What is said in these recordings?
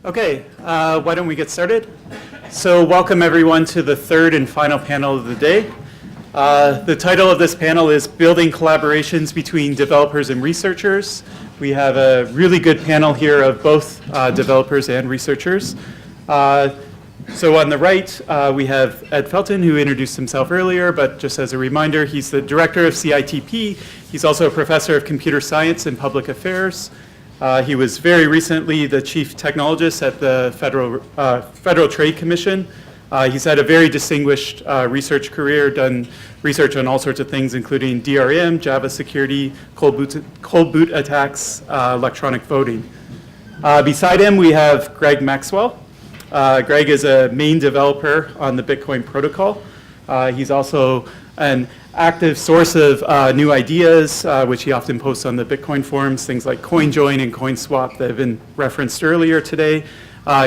Okay, why don't we get started? So welcome everyone to the third and final panel of the day. The title of this panel is Building Collaborations Between Developers and Researchers. We have a really good panel here of both developers and researchers. So on the right, we have Ed Felton, who introduced himself earlier, but just as a reminder, he's the director of CITP. He's also a professor of computer science and public affairs. He was very recently the chief technologist at the Federal Trade Commission. He's had a very distinguished research career, done research on all sorts of things, including DRM, Java security, cold boot attacks, electronic voting. Beside him, we have Greg Maxwell. Greg is a main developer on the Bitcoin protocol. He's also an active source of new ideas, which he often posts on the Bitcoin forums, things like CoinJoin and CoinSwap that have been referenced earlier today.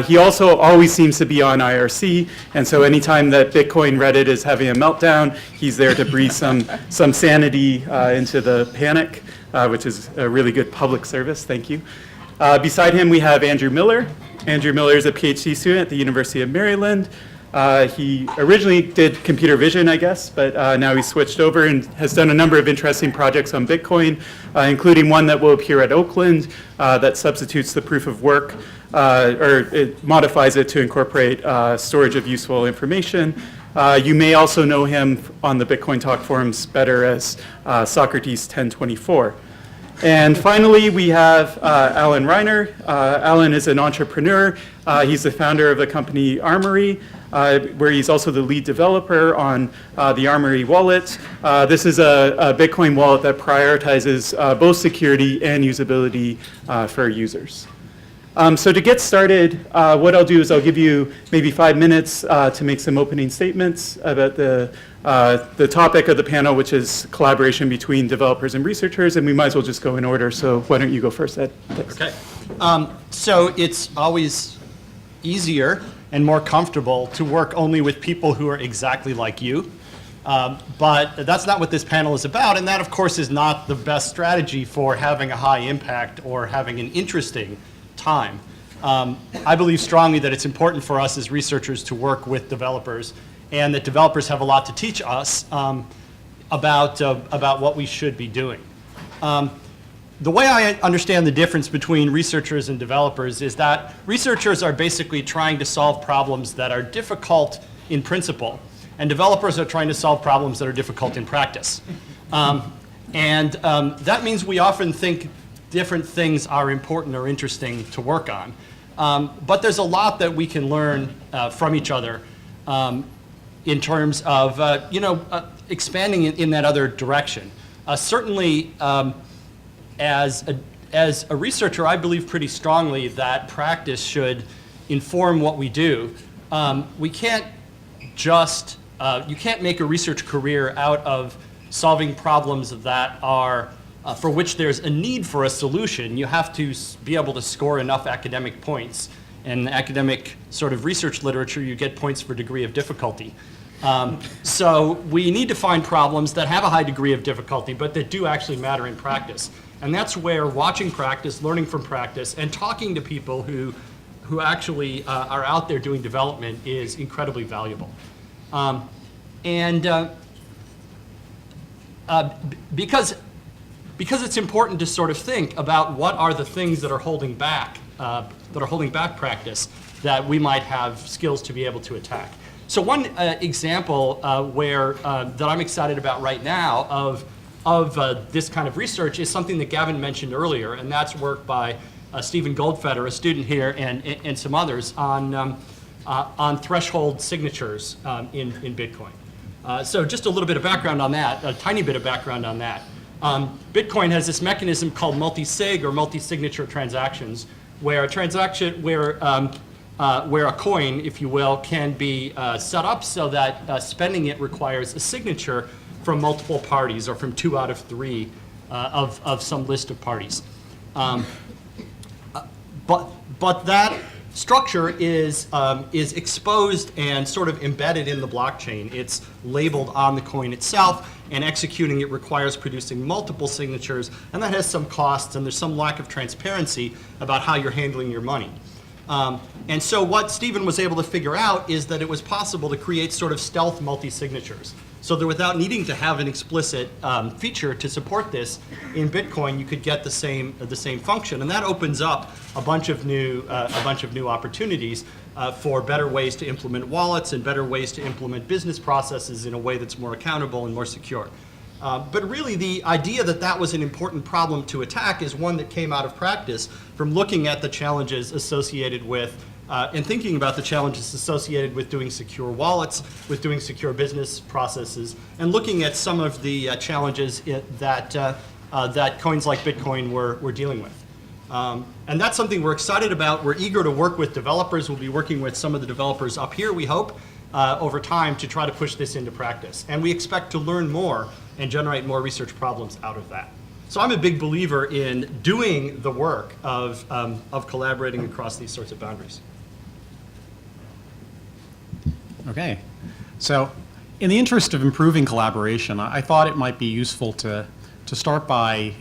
He also always seems to be on IRC, and so anytime that Bitcoin Reddit is having a meltdown, he's there to breathe some sanity into the panic, which is a really good public service. Thank you. Beside him, we have Andrew Miller. Andrew Miller is a PhD student at the University of Maryland. He originally did computer vision, I guess, but now he's switched over and has done a number of interesting projects on Bitcoin, including one that will appear at Oakland that substitutes the proof of work, or it modifies it to incorporate storage of useful information. You may also know him on the Bitcoin Talk forums better as Socrates 1024. And finally, we have Alan Reiner. Alan is an entrepreneur. He's the founder of the company Armory, where he's also the lead developer on the Armory wallet. This is a Bitcoin wallet that prioritizes both security and usability for users. So to get started, what I'll do is I'll give you maybe 5 minutes to make some opening statements about the topic of the panel, which is collaboration between developers and researchers, and we might as well just go in order. So why don't you go first, Ed? Thanks. Okay. So it's always easier and more comfortable to work only with people who are exactly like you. But that's not what this panel is about, and that, of course, is not the best strategy for having a high impact or having an interesting time. I believe strongly that it's important for us as researchers to work with developers, and that developers have a lot to teach us about what we should be doing. The way I understand the difference between researchers and developers is that researchers are basically trying to solve problems that are difficult in principle, and developers are trying to solve problems that are difficult in practice. That means we often think different things are important or interesting to work on. But there's a lot that we can learn from each other in terms of expanding in that other direction. Certainly, as a researcher, I believe pretty strongly that practice should inform what we do. We can't just, you can't make a research career out of solving problems that are, for which there's a need for a solution. You have to be able to score enough academic points. In academic sort of research literature, you get points for degree of difficulty. So we need to find problems that have a high degree of difficulty, but that do actually matter in practice. And that's where watching practice, learning from practice, and talking to people who actually are out there doing development is incredibly valuable. Because it's important to sort of think about what are the things that are holding back practice that we might have skills to be able to attack. So one example that I'm excited about right now of this kind of research is something that Gavin mentioned earlier, and that's work by Stephen Goldfeder, a student here, and some others on threshold signatures in Bitcoin. So just a little bit of background on that, a tiny bit of background on that. Bitcoin has this mechanism called multi-sig or multi-signature transactions, where a coin, if you will, can be set up so that spending it requires a signature from multiple parties, or from 2 out of 3 of some list of parties. But that structure is exposed and sort of embedded in the blockchain. It's labeled on the coin itself, and executing it requires producing multiple signatures, and that has some costs, and there's some lack of transparency about how you're handling your money. And so what Stephen was able to figure out is that it was possible to create sort of stealth multi-signatures. So that without needing to have an explicit feature to support this, in Bitcoin you could get the same function, and that opens up a bunch of new opportunities for better ways to implement wallets and better ways to implement business processes in a way that's more accountable and more secure. But really, the idea that that was an important problem to attack is one that came out of practice from looking at the challenges associated with and thinking about the challenges associated with doing secure wallets, with doing secure business processes, and looking at some of the challenges that coins like Bitcoin were dealing with. And that's something we're excited about. We're eager to work with developers. We'll be working with some of the developers up here, we hope, over time to try to push this into practice. And we expect to learn more and generate more research problems out of that. So I'm a big believer in doing the work of collaborating across these sorts of boundaries. Okay, so in the interest of improving collaboration, I thought it might be useful to start by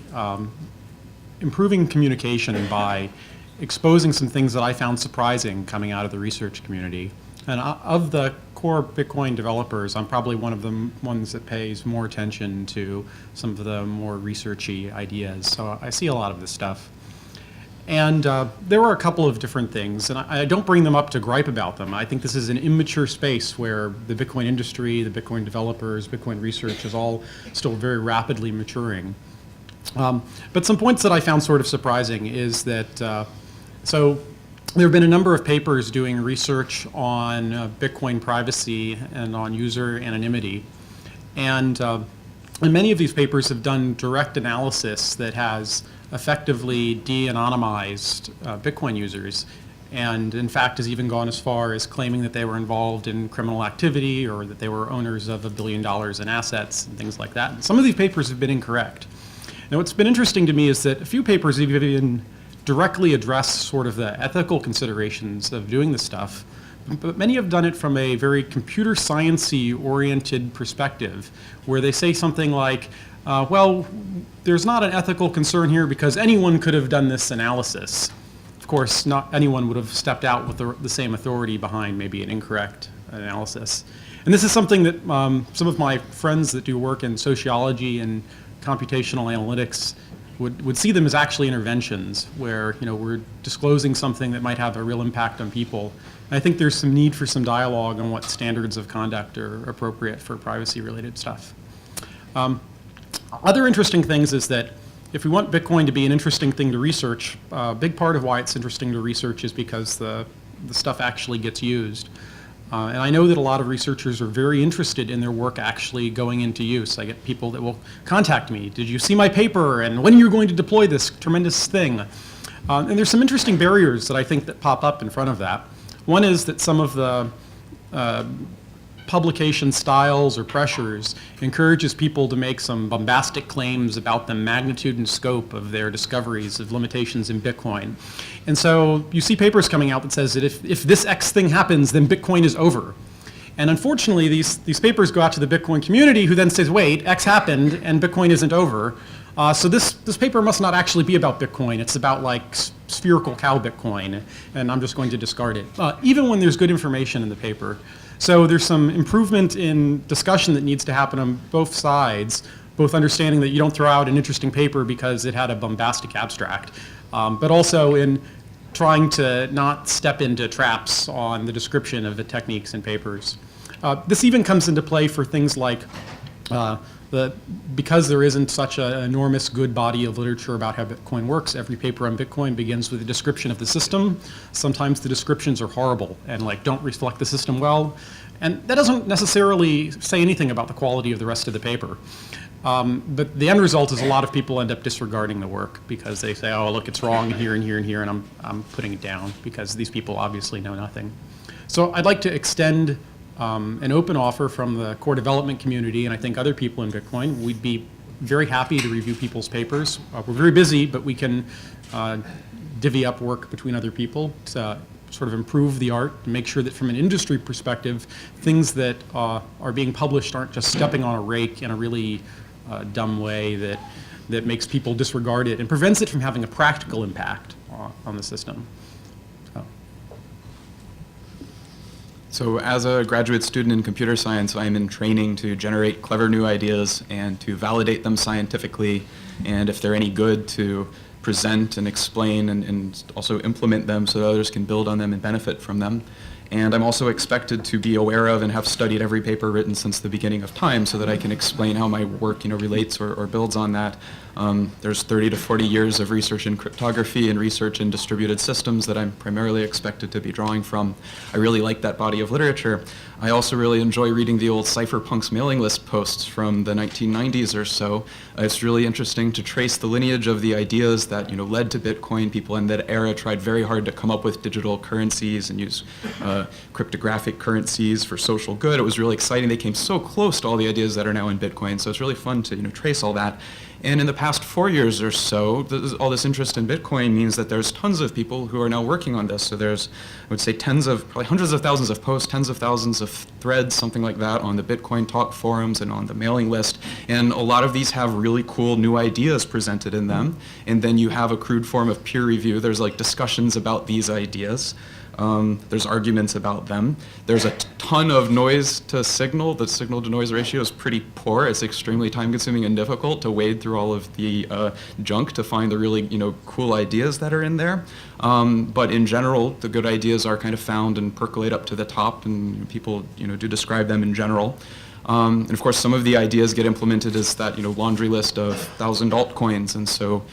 improving communication by exposing some things that I found surprising coming out of the research community. And of the core Bitcoin developers, I'm probably one of the ones that pays more attention to some of the more researchy ideas. So I see a lot of this stuff. And there were a couple of different things, and I don't bring them up to gripe about them. I think this is an immature space where the Bitcoin industry, the Bitcoin developers, Bitcoin research is all still very rapidly maturing. But some points that I found sort of surprising is that, so there have been a number of papers doing research on Bitcoin privacy and on user anonymity. And many of these papers have done direct analysis that has effectively de-anonymized Bitcoin users, and in fact has even gone as far as claiming that they were involved in criminal activity or that they were owners of $1 billion in assets and things like that. And some of these papers have been incorrect. Now what's been interesting to me is that a few papers have even directly address sort of the ethical considerations of doing this stuff, but many have done it from a very computer science-y oriented perspective, where they say something like, well, there's not an ethical concern here because anyone could have done this analysis. Of course, not anyone would have stepped out with the same authority behind maybe an incorrect analysis. And this is something that some of my friends that do work in sociology and computational analytics would see them as actually interventions where, you know, we're disclosing something that might have a real impact on people. And I think there's some need for some dialogue on what standards of conduct are appropriate for privacy-related stuff. Other interesting things is that if we want Bitcoin to be an interesting thing to research, a big part of why it's interesting to research is because the stuff actually gets used. And I know that a lot of researchers are very interested in their work actually going into use. I get people that will contact me, did you see my paper, and when are you going to deploy this tremendous thing? And there's some interesting barriers that I think that pop up in front of that. One is that some of the publication styles or pressures encourages people to make some bombastic claims about the magnitude and scope of their discoveries of limitations in Bitcoin. And so you see papers coming out that says that if this X thing happens, then Bitcoin is over. And unfortunately, these papers go out to the Bitcoin community who then says, wait, X happened and Bitcoin isn't over. So this paper must not actually be about Bitcoin. It's about like spherical cow Bitcoin, and I'm just going to discard it, even when there's good information in the paper. So there's some improvement in discussion that needs to happen on both sides, both understanding that you don't throw out an interesting paper because it had a bombastic abstract, but also in trying to not step into traps on the description of the techniques in papers. This even comes into play for things like because there isn't such an enormous good body of literature about how Bitcoin works, every paper on Bitcoin begins with a description of the system. Sometimes the descriptions are horrible and like don't reflect the system well. And that doesn't necessarily say anything about the quality of the rest of the paper. But the end result is a lot of people end up disregarding the work because they say, oh, look, it's wrong here and here and here, and I'm putting it down because these people obviously know nothing. So I'd like to extend an open offer from the core development community, and I think other people in Bitcoin. We'd be very happy to review people's papers. We're very busy, but we can divvy up work between other people to sort of improve the art and make sure that from an industry perspective, things that are being published aren't just stepping on a rake in a really dumb way that makes people disregard it and prevents it from having a practical impact on the system. So, So as a graduate student in computer science, I'm in training to generate clever new ideas and to validate them scientifically, and if they're any good, to present and explain and also implement them so that others can build on them and benefit from them. And I'm also expected to be aware of and have studied every paper written since the beginning of time so that I can explain how my work relates or builds on that. There's 30 to 40 years of research in cryptography and research in distributed systems that I'm primarily expected to be drawing from. I really like that body of literature. I also really enjoy reading the old cypherpunks mailing list posts from the 1990s or so. It's really interesting to trace the lineage of the ideas that led to Bitcoin. People in that era tried very hard to come up with digital currencies and use cryptographic currencies for social good. It was really exciting. They came so close to all the ideas that are now in Bitcoin, so it's really fun to trace all that. And in the past 4 years or so, all this interest in Bitcoin means that there's tons of people who are now working on this. So there's, I would say, probably hundreds of thousands of posts, tens of thousands of threads, something like that, on the Bitcoin Talk forums and on the mailing list. And a lot of these have really cool new ideas presented in them. And then you have a crude form of peer review. There's discussions about these ideas. There's arguments about them. There's a ton of noise to signal. The signal to noise ratio is pretty poor. It's extremely time consuming and difficult to wade through all of the junk to find the really cool ideas that are in there. But in general, the good ideas are kind of found and percolate up to the top, and people do describe them in general. And of course, some of the ideas get implemented as that laundry list of 1,000 altcoins, and so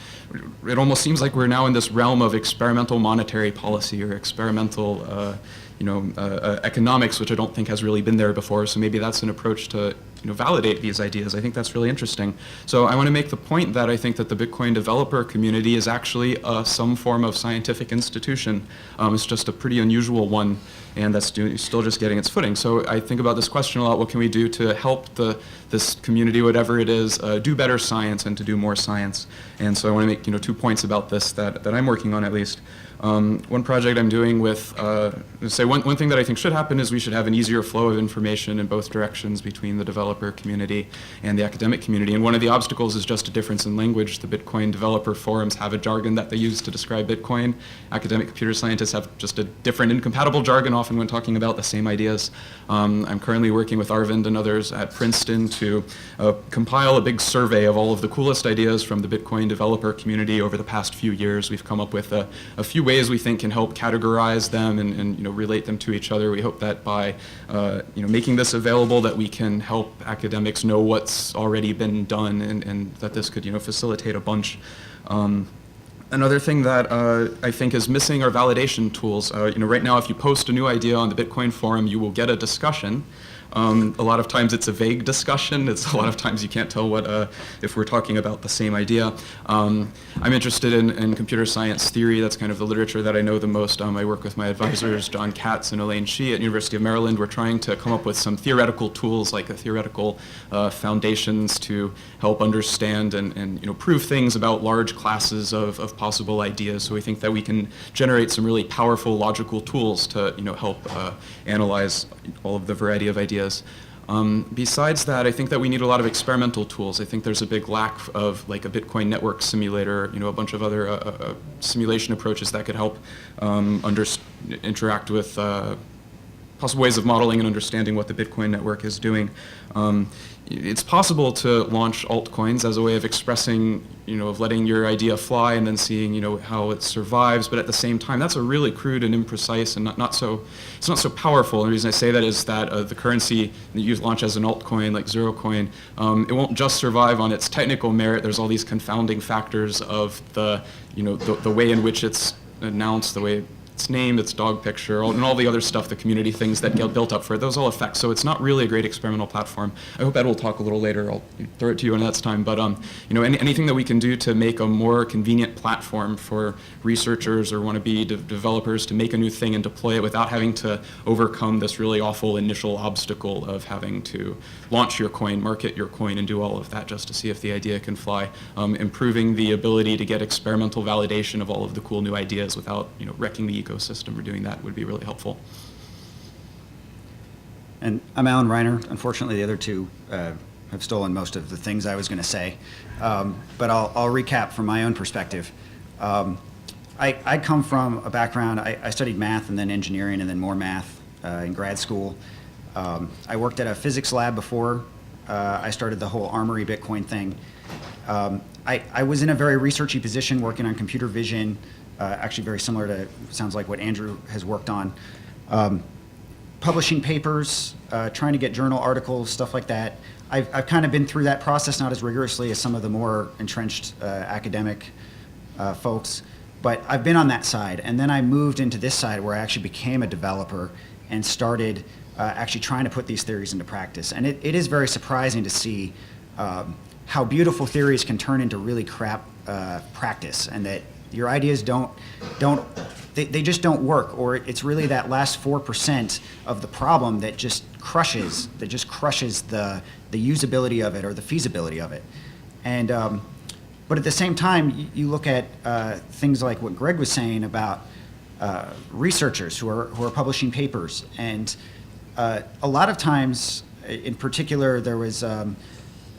it almost seems like we're now in this realm of experimental monetary policy or experimental economics, which I don't think has really been there before. So maybe that's an approach to validate these ideas. I think that's really interesting. So I want to make the point that I think that the Bitcoin developer community is actually some form of scientific institution. It's just a pretty unusual one, and that's still just getting its footing. So I think about this question a lot: what can we do to help this community, whatever it is, do better science and to do more science? And so I want to make 2 points about this that I'm working on, at least. One project I'm doing with, one thing that I think should happen is we should have an easier flow of information in both directions between the developer community and the academic community. And one of the obstacles is just a difference in language. The Bitcoin developer forums have a jargon that they use to describe Bitcoin. Academic computer scientists have just a different, incompatible jargon, often when talking about the same ideas. I'm currently working with Arvind and others at Princeton to compile a big survey of all of the coolest ideas from the Bitcoin developer community over the past few years. We've come up with a few ways we think can help categorize them and relate them to each other. We hope that by making this available, that we can help academics know what's already been done, and that this could facilitate a bunch. Another thing that I think is missing are validation tools. Right now, if you post a new idea on the Bitcoin forum, you will get a discussion. A lot of times it's a vague discussion. A lot of times you can't tell if we're talking about the same idea. I'm interested in computer science theory. That's kind of the literature that I know the most. I work with my advisors, John Katz and Elaine Shee at University of Maryland. We're trying to come up with some theoretical tools, like theoretical foundations to help understand and prove things about large classes of possible ideas. So we think that we can generate some really powerful logical tools to help analyze all of the variety of ideas. Besides that, I think that we need a lot of experimental tools. I think there's a big lack of a Bitcoin network simulator, a bunch of other simulation approaches that could help interact with possible ways of modeling and understanding what the Bitcoin network is doing. It's possible to launch altcoins as a way of expressing, of letting your idea fly and then seeing, how it survives. But at the same time, that's a really crude and imprecise and it's not so powerful. And the reason I say that is that the currency that you launch as an altcoin, like ZeroCoin, it won't just survive on its technical merit. There's all these confounding factors of the way in which it's announced, the way its name, its dog picture, and all the other stuff, the community things that get built up for it, those all affect. So it's not really a great experimental platform. I hope Ed will talk a little later. I'll throw it to you when that's time. But anything that we can do to make a more convenient platform for researchers or wannabe developers to make a new thing and deploy it without having to overcome this really awful initial obstacle of having to launch your coin, market your coin, and do all of that just to see if the idea can fly. Improving the ability to get experimental validation of all of the cool new ideas without wrecking the ecosystem or doing that would be really helpful. And I'm Alan Reiner. Unfortunately, the other two have stolen most of the things I was going to say, but I'll recap from my own perspective. I come from a background, I studied math and then engineering and then more math in grad school. I worked at a physics lab before I started the whole Armory Bitcoin thing. I was in a very researchy position working on computer vision, actually very similar to, sounds like what Andrew has worked on. Publishing papers, trying to get journal articles, stuff like that. I've kind of been through that process, not as rigorously as some of the more entrenched academic folks, but I've been on that side. And then I moved into this side where I actually became a developer and started actually trying to put these theories into practice. And it is very surprising to see how beautiful theories can turn into really crap practice, and that your ideas they just don't work, or it's really that last 4% of the problem that just crushes the usability of it or the feasibility of it. And but at the same time, you look at things like what Greg was saying about researchers who are publishing papers, and a lot of times, in particular, there was.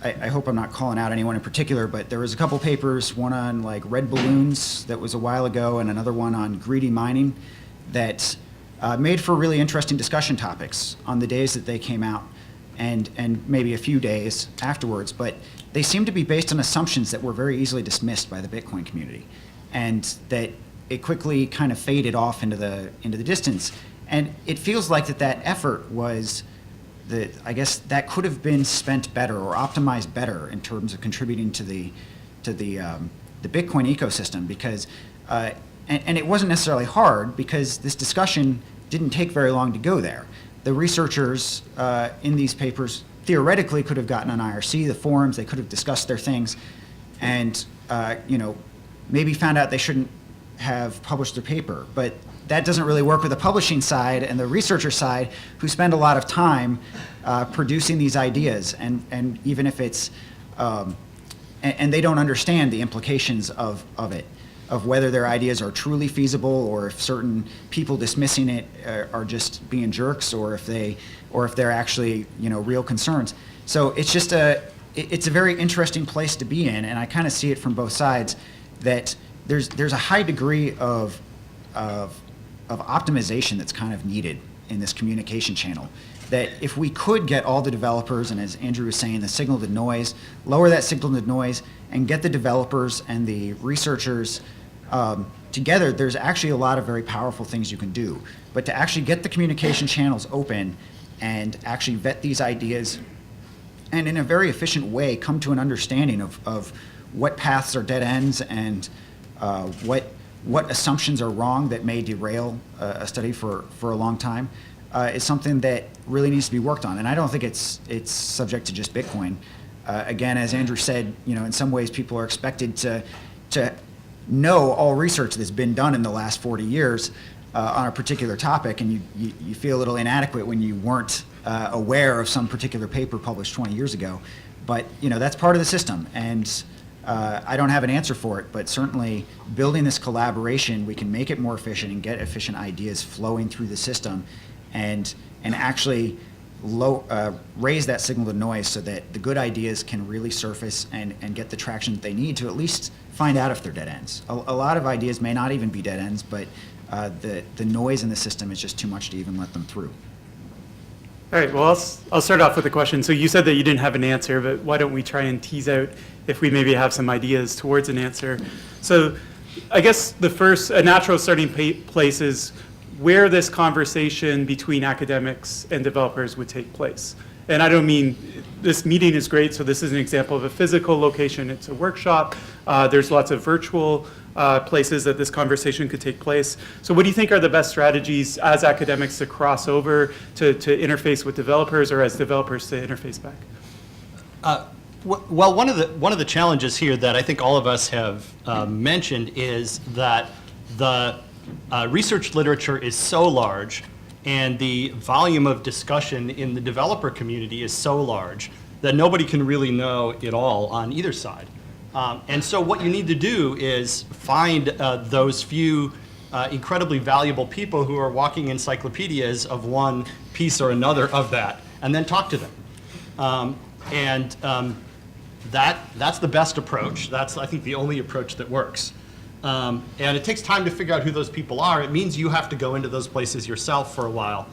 I hope I'm not calling out anyone in particular, but there was a couple papers, one on like red balloons that was a while ago, and another one on greedy mining that made for really interesting discussion topics on the days that they came out, and maybe a few days afterwards. But they seemed to be based on assumptions that were very easily dismissed by the Bitcoin community, and that it quickly kind of faded off into the distance. And it feels like that effort was. I guess that could have been spent better or optimized better in terms of contributing to the Bitcoin ecosystem, because and it wasn't necessarily hard, because this discussion didn't take very long to go there. The researchers in these papers theoretically could have gotten on IRC, the forums, they could have discussed their things, and maybe found out they shouldn't have published their paper. But that doesn't really work with the publishing side and the researcher side, who spend a lot of time producing these ideas, and even if it's and they don't understand the implications of it, of whether their ideas are truly feasible, or if certain people dismissing it are just being jerks, or if they're actually real concerns. So it's just it's a very interesting place to be in, and I kind of see it from both sides, that there's a high degree of optimization that's kind of needed in this communication channel. That if we could get all the developers, and as Andrew was saying, the signal to noise, lower that signal to noise, and get the developers and the researchers together, there's actually a lot of very powerful things you can do. But to actually get the communication channels open and actually vet these ideas, and in a very efficient way come to an understanding of what paths are dead ends, and what assumptions are wrong that may derail a study for a long time, is something that really needs to be worked on. And I don't think it's subject to just Bitcoin. Again, as Andrew said, in some ways people are expected to know all research that's been done in the last 40 years on a particular topic, and you feel a little inadequate when you weren't aware of some particular paper published 20 years ago. But that's part of the system, and I don't have an answer for it, but certainly building this collaboration, we can make it more efficient and get efficient ideas flowing through the system, and actually raise that signal to noise, so that the good ideas can really surface and get the traction that they need to at least find out if they're dead ends. A lot of ideas may not even be dead ends, but the noise in the system is just too much to even let them through. All right, well, I'll start off with a question. So you said that you didn't have an answer, but why don't we try and tease out if we maybe have some ideas towards an answer? So I guess a natural starting place is where this conversation between academics and developers would take place. And I don't mean, this meeting is great, so this is an example of a physical location. It's a workshop. There's lots of virtual places that this conversation could take place. So what do you think are the best strategies as academics to cross over to interface with developers, or as developers to interface back? Well, one of the challenges here that I think all of us have mentioned is that the research literature is so large, and the volume of discussion in the developer community is so large that nobody can really know it all on either side. And so what you need to do is find those few incredibly valuable people who are walking encyclopedias of one piece or another of that, and then talk to them. That's the best approach. That's, I think, the only approach that works. And it takes time to figure out who those people are. It means you have to go into those places yourself for a while.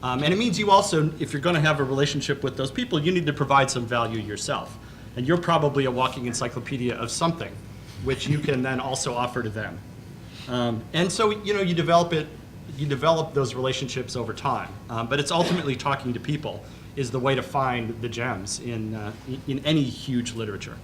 And it means you also, if you're going to have a relationship with those people, you need to provide some value yourself. And you're probably a walking encyclopedia of something, which you can then also offer to them. And so, you develop those relationships over time. But it's ultimately talking to people is the way to find the gems in any huge literature.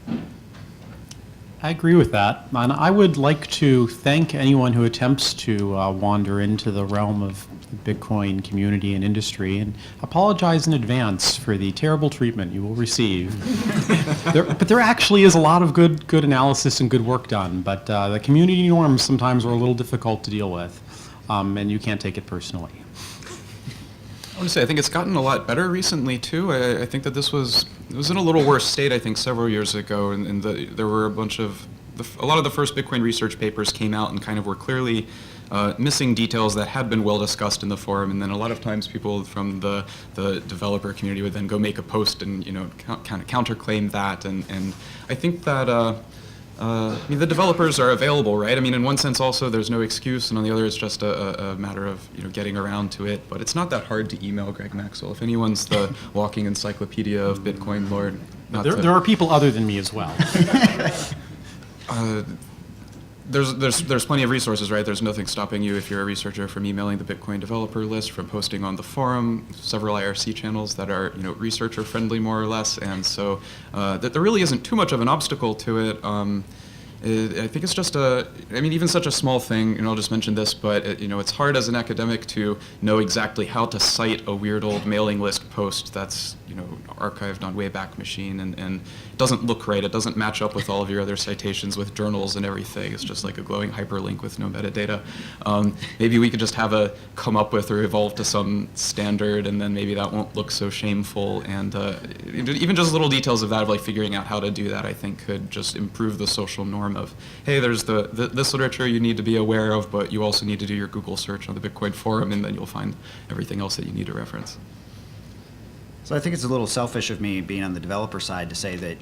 I agree with that, and I would like to thank anyone who attempts to wander into the realm of the Bitcoin community and industry, and apologize in advance for the terrible treatment you will receive. But there actually is a lot of good analysis and good work done, but the community norms sometimes are a little difficult to deal with, and you can't take it personally. I want to say I think it's gotten a lot better recently too. I think that it was in a little worse state I think several years ago, and there were a lot of the first Bitcoin research papers came out and kind of were clearly missing details that had been well discussed in the forum, and then a lot of times people from the developer community would then go make a post and kind of counterclaim that, and I think that. The developers are available, right? I mean, in one sense also there's no excuse, and on the other it's just a matter of getting around to it. But it's not that hard to email Greg Maxwell. If anyone's the walking encyclopedia of Bitcoin lore, There are people other than me as well. There's plenty of resources, right? There's nothing stopping you if you're a researcher from emailing the Bitcoin developer list, from posting on the forum, several IRC channels that are researcher friendly more or less, and so that there really isn't too much of an obstacle to it. I think it's just even such a small thing, and I'll just mention this, but it's hard as an academic to know exactly how to cite a weird old mailing list post that's archived on Wayback Machine, and it doesn't look right. It doesn't match up with all of your other citations with journals and everything. It's just like a glowing hyperlink with no metadata. Maybe we could just come up with or evolve to some standard, and then maybe that won't look so shameful. And even just little details of that, of like figuring out how to do that, I think could just improve the social norm of, hey, there's this literature you need to be aware of, but you also need to do your Google search on the Bitcoin forum, and then you'll find everything else that you need to reference. So I think it's a little selfish of me being on the developer side to say that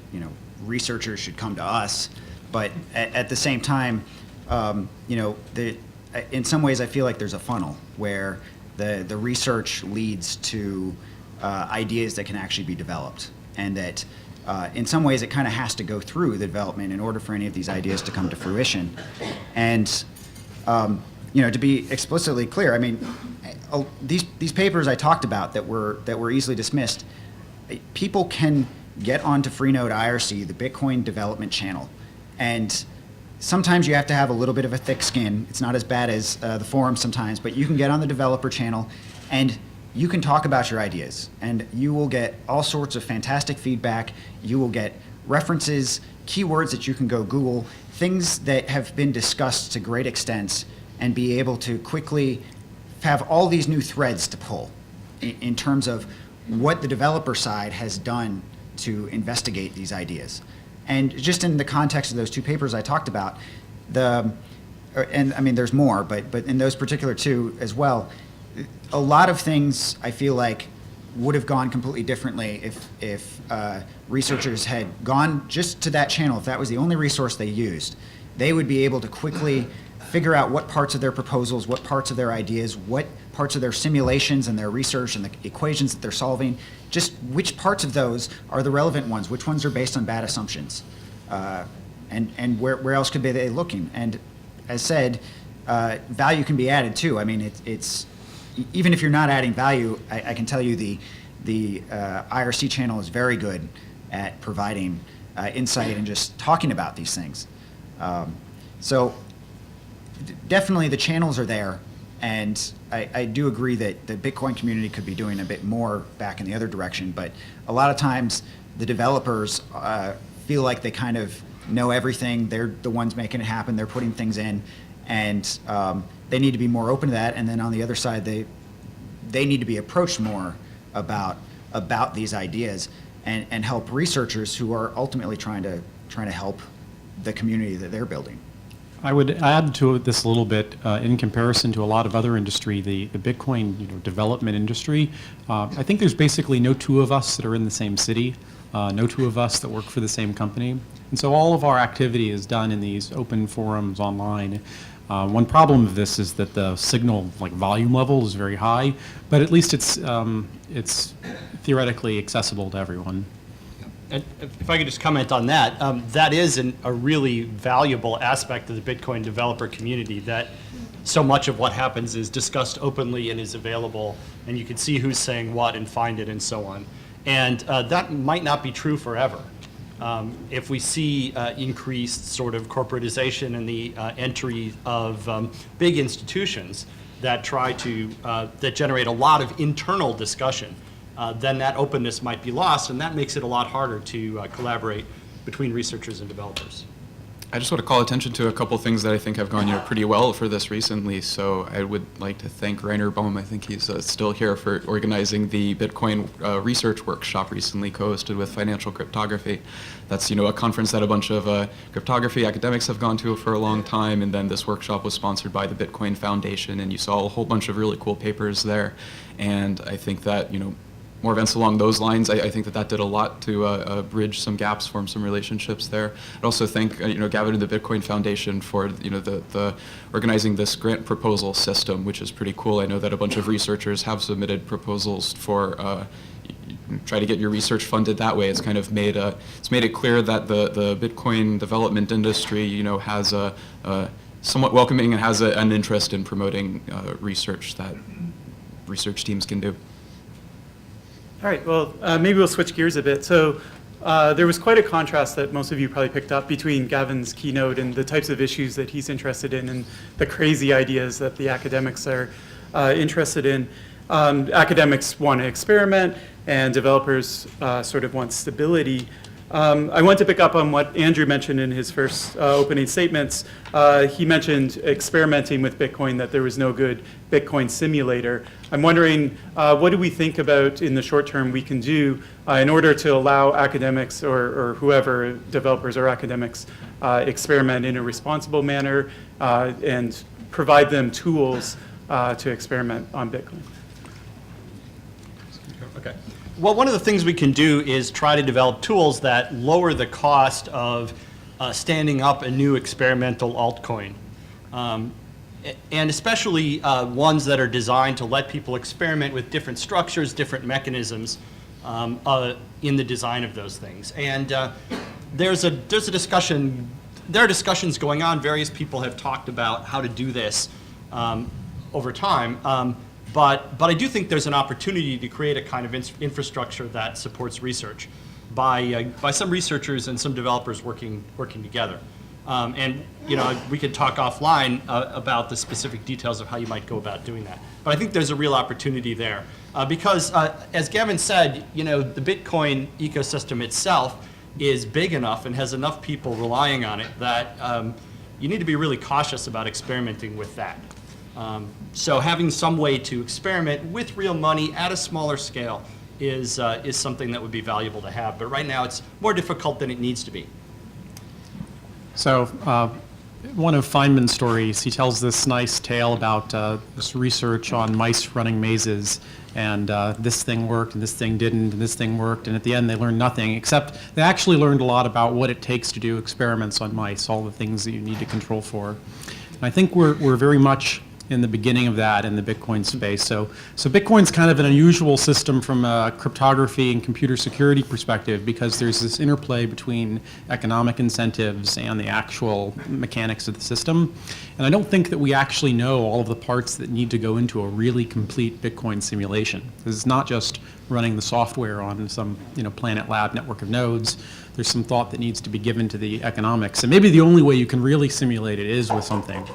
researchers should come to us, but at the same time, in some ways I feel like there's a funnel where the research leads to ideas that can actually be developed, and that in some ways it kind of has to go through the development in order for any of these ideas to come to fruition. And to be explicitly clear, I mean, these papers I talked about that were easily dismissed, people can get onto Freenode IRC, the Bitcoin development channel, and sometimes you have to have a little bit of a thick skin. It's not as bad as the forum sometimes, but you can get on the developer channel and you can talk about your ideas, and you will get all sorts of fantastic feedback. You will get references, keywords that you can go Google, things that have been discussed to great extents, and be able to quickly have all these new threads to pull in terms of what the developer side has done to investigate these ideas. And just in the context of those two papers I talked about, and I mean there's more, but in those particular two as well, a lot of things I feel like would have gone completely differently if researchers had gone just to that channel. If that was the only resource they used, they would be able to quickly figure out what parts of their proposals, what parts of their ideas, what parts of their simulations and their research and the equations that they're solving, just which parts of those are the relevant ones, which ones are based on bad assumptions, and where else could they be looking? And as said, value can be added too. I mean, it's even if you're not adding value, I can tell you the IRC channel is very good at providing insight and just talking about these things. So definitely the channels are there, and I do agree that the Bitcoin community could be doing a bit more back in the other direction, but a lot of times the developers feel like they kind of know everything. They're the ones making it happen. They're putting things in, and they need to be more open to that. And then on the other side, they need to be approached more about these ideas and help researchers who are ultimately trying to help the community that they're building. I would add to this a little bit in comparison to a lot of other industry, the Bitcoin development industry. I think there's basically no two of us that are in the same city, no two of us that work for the same company. And so all of our activity is done in these open forums online. One problem of this is that the signal volume level is very high, but at least it's theoretically accessible to everyone. And if I could just comment on that, that is a really valuable aspect of the Bitcoin developer community, that so much of what happens is discussed openly and is available, and you can see who's saying what and find it and so on. And that might not be true forever. If we see increased sort of corporatization and the entry of big institutions that try to, that generate a lot of internal discussion, then that openness might be lost, and that makes it a lot harder to collaborate between researchers and developers. I just want to call attention to a couple things that I think have gone pretty well for this recently. So I would like to thank Rainer Bohm, I think he's still here, for organizing the Bitcoin research workshop recently co-hosted with Financial Cryptography. That's a conference that a bunch of cryptography academics have gone to for a long time, and then this workshop was sponsored by the Bitcoin Foundation, and you saw a whole bunch of really cool papers there. And I think that, more events along those lines. I think that did a lot to bridge some gaps, form some relationships there. I'd also thank Gavin and the Bitcoin Foundation for the organizing this grant proposal system, which is pretty cool. I know that a bunch of researchers have submitted proposals for try to get your research funded that way. It's kind of made it clear that the Bitcoin development industry has a somewhat welcoming and has an interest in promoting research that research teams can do. All right, well, maybe we'll switch gears a bit. So there was quite a contrast that most of you probably picked up between Gavin's keynote and the types of issues that he's interested in and the crazy ideas that the academics are interested in. Academics want to experiment, and developers sort of want stability. I want to pick up on what Andrew mentioned in his first opening statements. He mentioned experimenting with Bitcoin, that there was no good Bitcoin simulator. I'm wondering, what do we think about in the short term we can do in order to allow academics or whoever, developers or academics, experiment in a responsible manner and provide them tools to experiment on Bitcoin? Okay. Well, one of the things we can do is try to develop tools that lower the cost of standing up a new experimental altcoin. And especially ones that are designed to let people experiment with different structures, different mechanisms in the design of those things. And there's a discussion, there are discussions going on. Various people have talked about how to do this over time. But I do think there's an opportunity to create a kind of infrastructure that supports research by some researchers and some developers working together. And we could talk offline about the specific details of how you might go about doing that. But I think there's a real opportunity there because, as Gavin said, the Bitcoin ecosystem itself is big enough and has enough people relying on it that you need to be really cautious about experimenting with that. So having some way to experiment with real money at a smaller scale is something that would be valuable to have. But right now it's more difficult than it needs to be. So one of Feynman's stories, he tells this nice tale about this research on mice running mazes, and this thing worked, and this thing didn't, and this thing worked, and at the end they learned nothing, except they actually learned a lot about what it takes to do experiments on mice, all the things that you need to control for. And I think we're very much in the beginning of that in the Bitcoin space. So Bitcoin's kind of an unusual system from a cryptography and computer security perspective because there's this interplay between economic incentives and the actual mechanics of the system. And I don't think that we actually know all of the parts that need to go into a really complete Bitcoin simulation. This is not just running the software on some Planet Lab network of nodes. There's some thought that needs to be given to the economics. And maybe the only way you can really simulate it is with something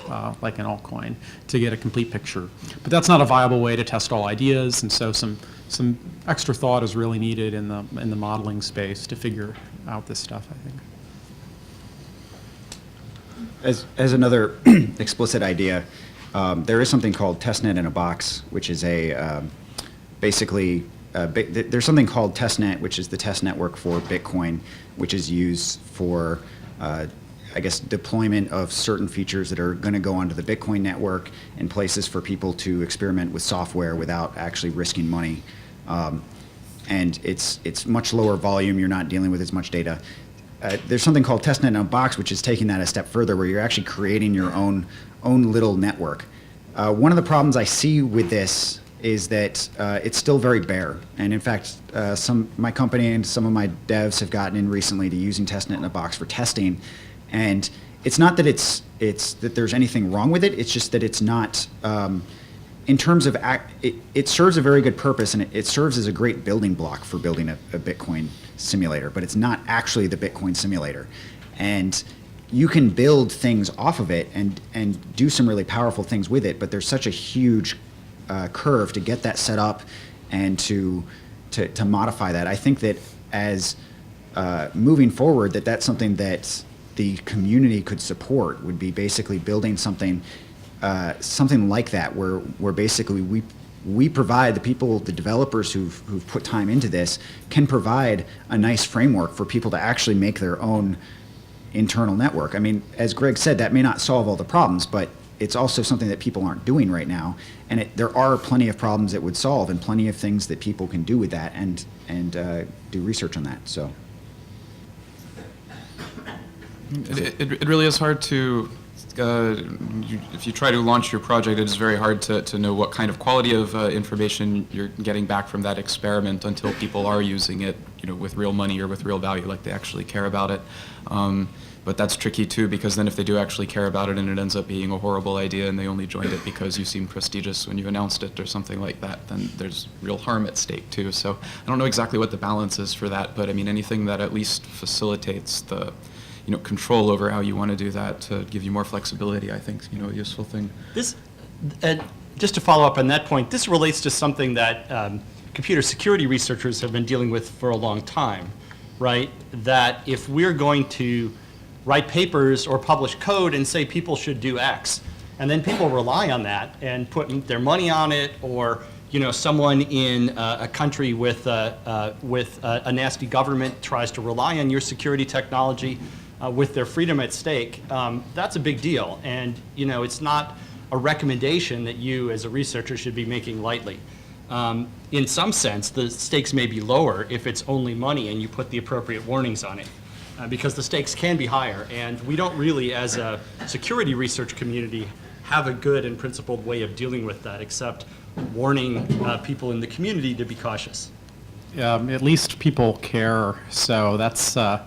like an altcoin to get a complete picture. But that's not a viable way to test all ideas, and so some extra thought is really needed in the modeling space to figure out this stuff, I think. As another explicit idea, there is something called testnet in a box, which is basically there's something called testnet, which is the test network for Bitcoin, which is used for, deployment of certain features that are going to go onto the Bitcoin network and places for people to experiment with software without actually risking money. And it's much lower volume. You're not dealing with as much data. there's something called testnet in a box, which is taking that a step further, where you're actually creating your own little network. One of the problems I see with this is that it's still very bare. And in fact, my company and some of my devs have gotten in recently to using testnet in a box for testing. And it's not that it's that there's anything wrong with it. It's just that it's not, in terms of, it serves a very good purpose, and it serves as a great building block for building a Bitcoin simulator, but it's not actually the Bitcoin simulator. And you can build things off of it and do some really powerful things with it, but there's such a huge curve to get that set up and to modify that. I think that as moving forward, that's something that the community could support, would be basically building something like that, where basically we provide the developers who've put time into this can provide a nice framework for people to actually make their own internal network. I mean, as Greg said, that may not solve all the problems, but it's also something that people aren't doing right now. And there are plenty of problems it would solve, and plenty of things that people can do with that and do research on that. So it really is hard to, if you try to launch your project, it is very hard to know what kind of quality of information you're getting back from that experiment until people are using it, with real money or with real value, like they actually care about it. But that's tricky too, because then if they do actually care about it and it ends up being a horrible idea and they only joined it because you seemed prestigious when you announced it or something like that, then there's real harm at stake too. So I don't know exactly what the balance is for that, but I mean, anything that at least facilitates the control over how you want to do that to give you more flexibility, I think, a useful thing. This, just to follow up on that point, this relates to something that computer security researchers have been dealing with for a long time, right? That if we're going to write papers or publish code and say people should do X, and then people rely on that and put their money on it, or someone in a country with a nasty government tries to rely on your security technology with their freedom at stake, that's a big deal. And it's not a recommendation that you as a researcher should be making lightly. In some sense, the stakes may be lower if it's only money and you put the appropriate warnings on it. Because the stakes can be higher, and we don't really, as a security research community, have a good and principled way of dealing with that, except warning people in the community to be cautious. At least people care, so that's at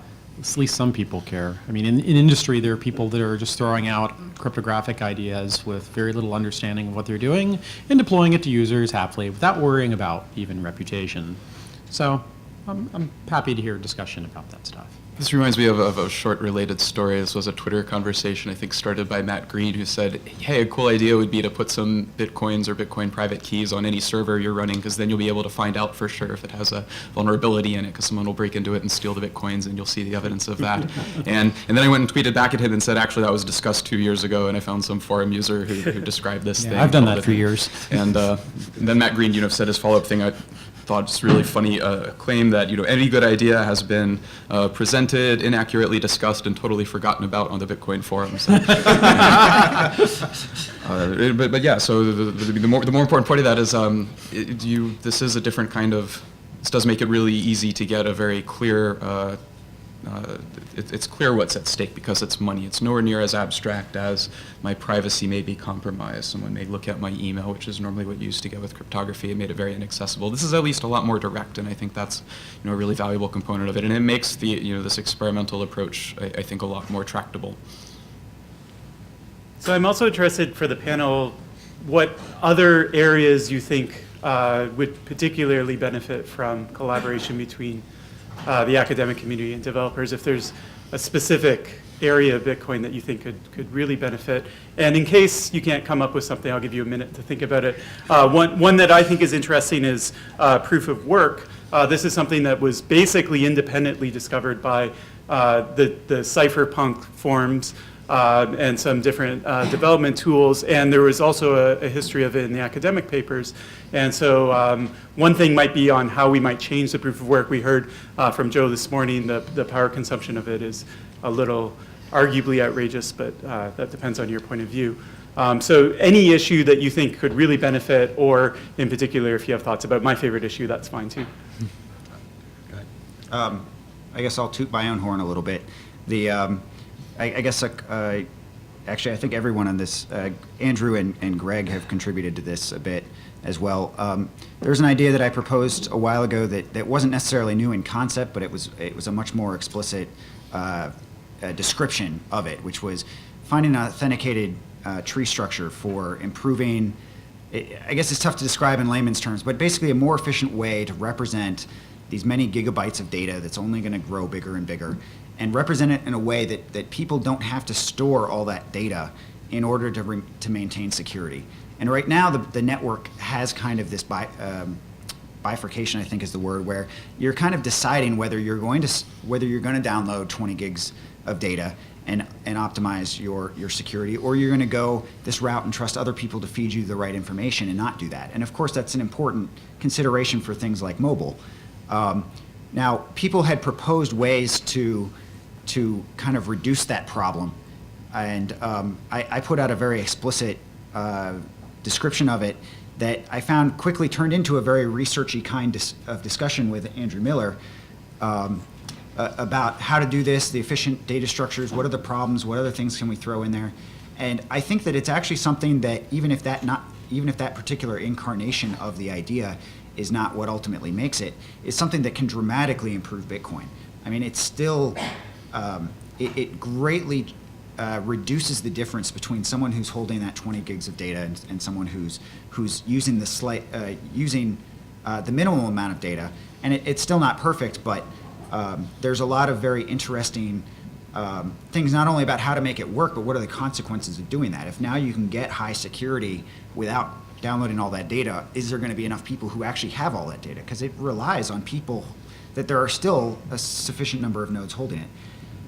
least some people care. I mean, in industry, there are people that are just throwing out cryptographic ideas with very little understanding of what they're doing and deploying it to users happily without worrying about even reputation. So I'm happy to hear a discussion about that stuff. This reminds me of a short related story. This was a Twitter conversation, I think, started by Matt Green, who said, hey, a cool idea would be to put some Bitcoins or Bitcoin private keys on any server you're running, because then you'll be able to find out for sure if it has a vulnerability in it, because someone will break into it and steal the Bitcoins, and you'll see the evidence of that. and then I went and tweeted back at him and said, actually, that was discussed 2 years ago, and I found some forum user who described this thing. I've done that for years. And then Matt Green, said his follow-up thing. I thought it's really funny, claim that any good idea has been presented, inaccurately discussed, and totally forgotten about on the Bitcoin forums. But yeah, so the more important point of that is this is a different kind of. This does make it really easy to get a very clear. It's clear what's at stake because it's money. It's nowhere near as abstract as my privacy may be compromised. Someone may look at my email, which is normally what you used to get with cryptography. It made it very inaccessible. This is at least a lot more direct, and I think that's a really valuable component of it. And it makes the this experimental approach, I think, a lot more tractable. So I'm also interested for the panel, what other areas you think would particularly benefit from collaboration between the academic community and developers, if there's a specific area of Bitcoin that you think could really benefit. And in case you can't come up with something, I'll give you a minute to think about it. One that I think is interesting is proof of work. This is something that was basically independently discovered by the cypherpunk forums and some different development tools, and there was also a history of it in the academic papers. And so one thing might be on how we might change the proof of work. We heard from Joe this morning the power consumption of it is a little arguably outrageous, but that depends on your point of view. So any issue that you think could really benefit, or in particular if you have thoughts about my favorite issue, that's fine too. I guess I'll toot my own horn a little bit. The I guess actually I think everyone on this, Andrew and Greg have contributed to this a bit as well. There's an idea that I proposed a while ago that wasn't necessarily new in concept, but it was a much more explicit description of it, which was finding an authenticated tree structure for improving. I guess it's tough to describe in layman's terms, but basically a more efficient way to represent these many gigabytes of data that's only going to grow bigger and bigger, and represent it in a way that people don't have to store all that data in order to maintain security. And right now, the network has kind of this bifurcation, I think is the word, where you're kind of deciding whether you're going to download 20 gigs of data and optimize your security, or you're going to go this route and trust other people to feed you the right information and not do that. And of course, that's an important consideration for things like mobile. Now, people had proposed ways to kind of reduce that problem, and I put out a very explicit description of it that I found quickly turned into a very researchy kind of discussion with Andrew Miller about how to do this, the efficient data structures, what are the problems, what other things can we throw in there. And I think that it's actually something that even if that particular incarnation of the idea is not what ultimately makes it, is something that can dramatically improve Bitcoin. I mean, it's still, it greatly reduces the difference between someone who's holding that 20 gigs of data and someone who's using the minimum amount of data. And it's still not perfect, but there's a lot of very interesting things, not only about how to make it work, but what are the consequences of doing that. If now you can get high security without downloading all that data, is there going to be enough people who actually have all that data? Because it relies on people, that there are still a sufficient number of nodes holding it.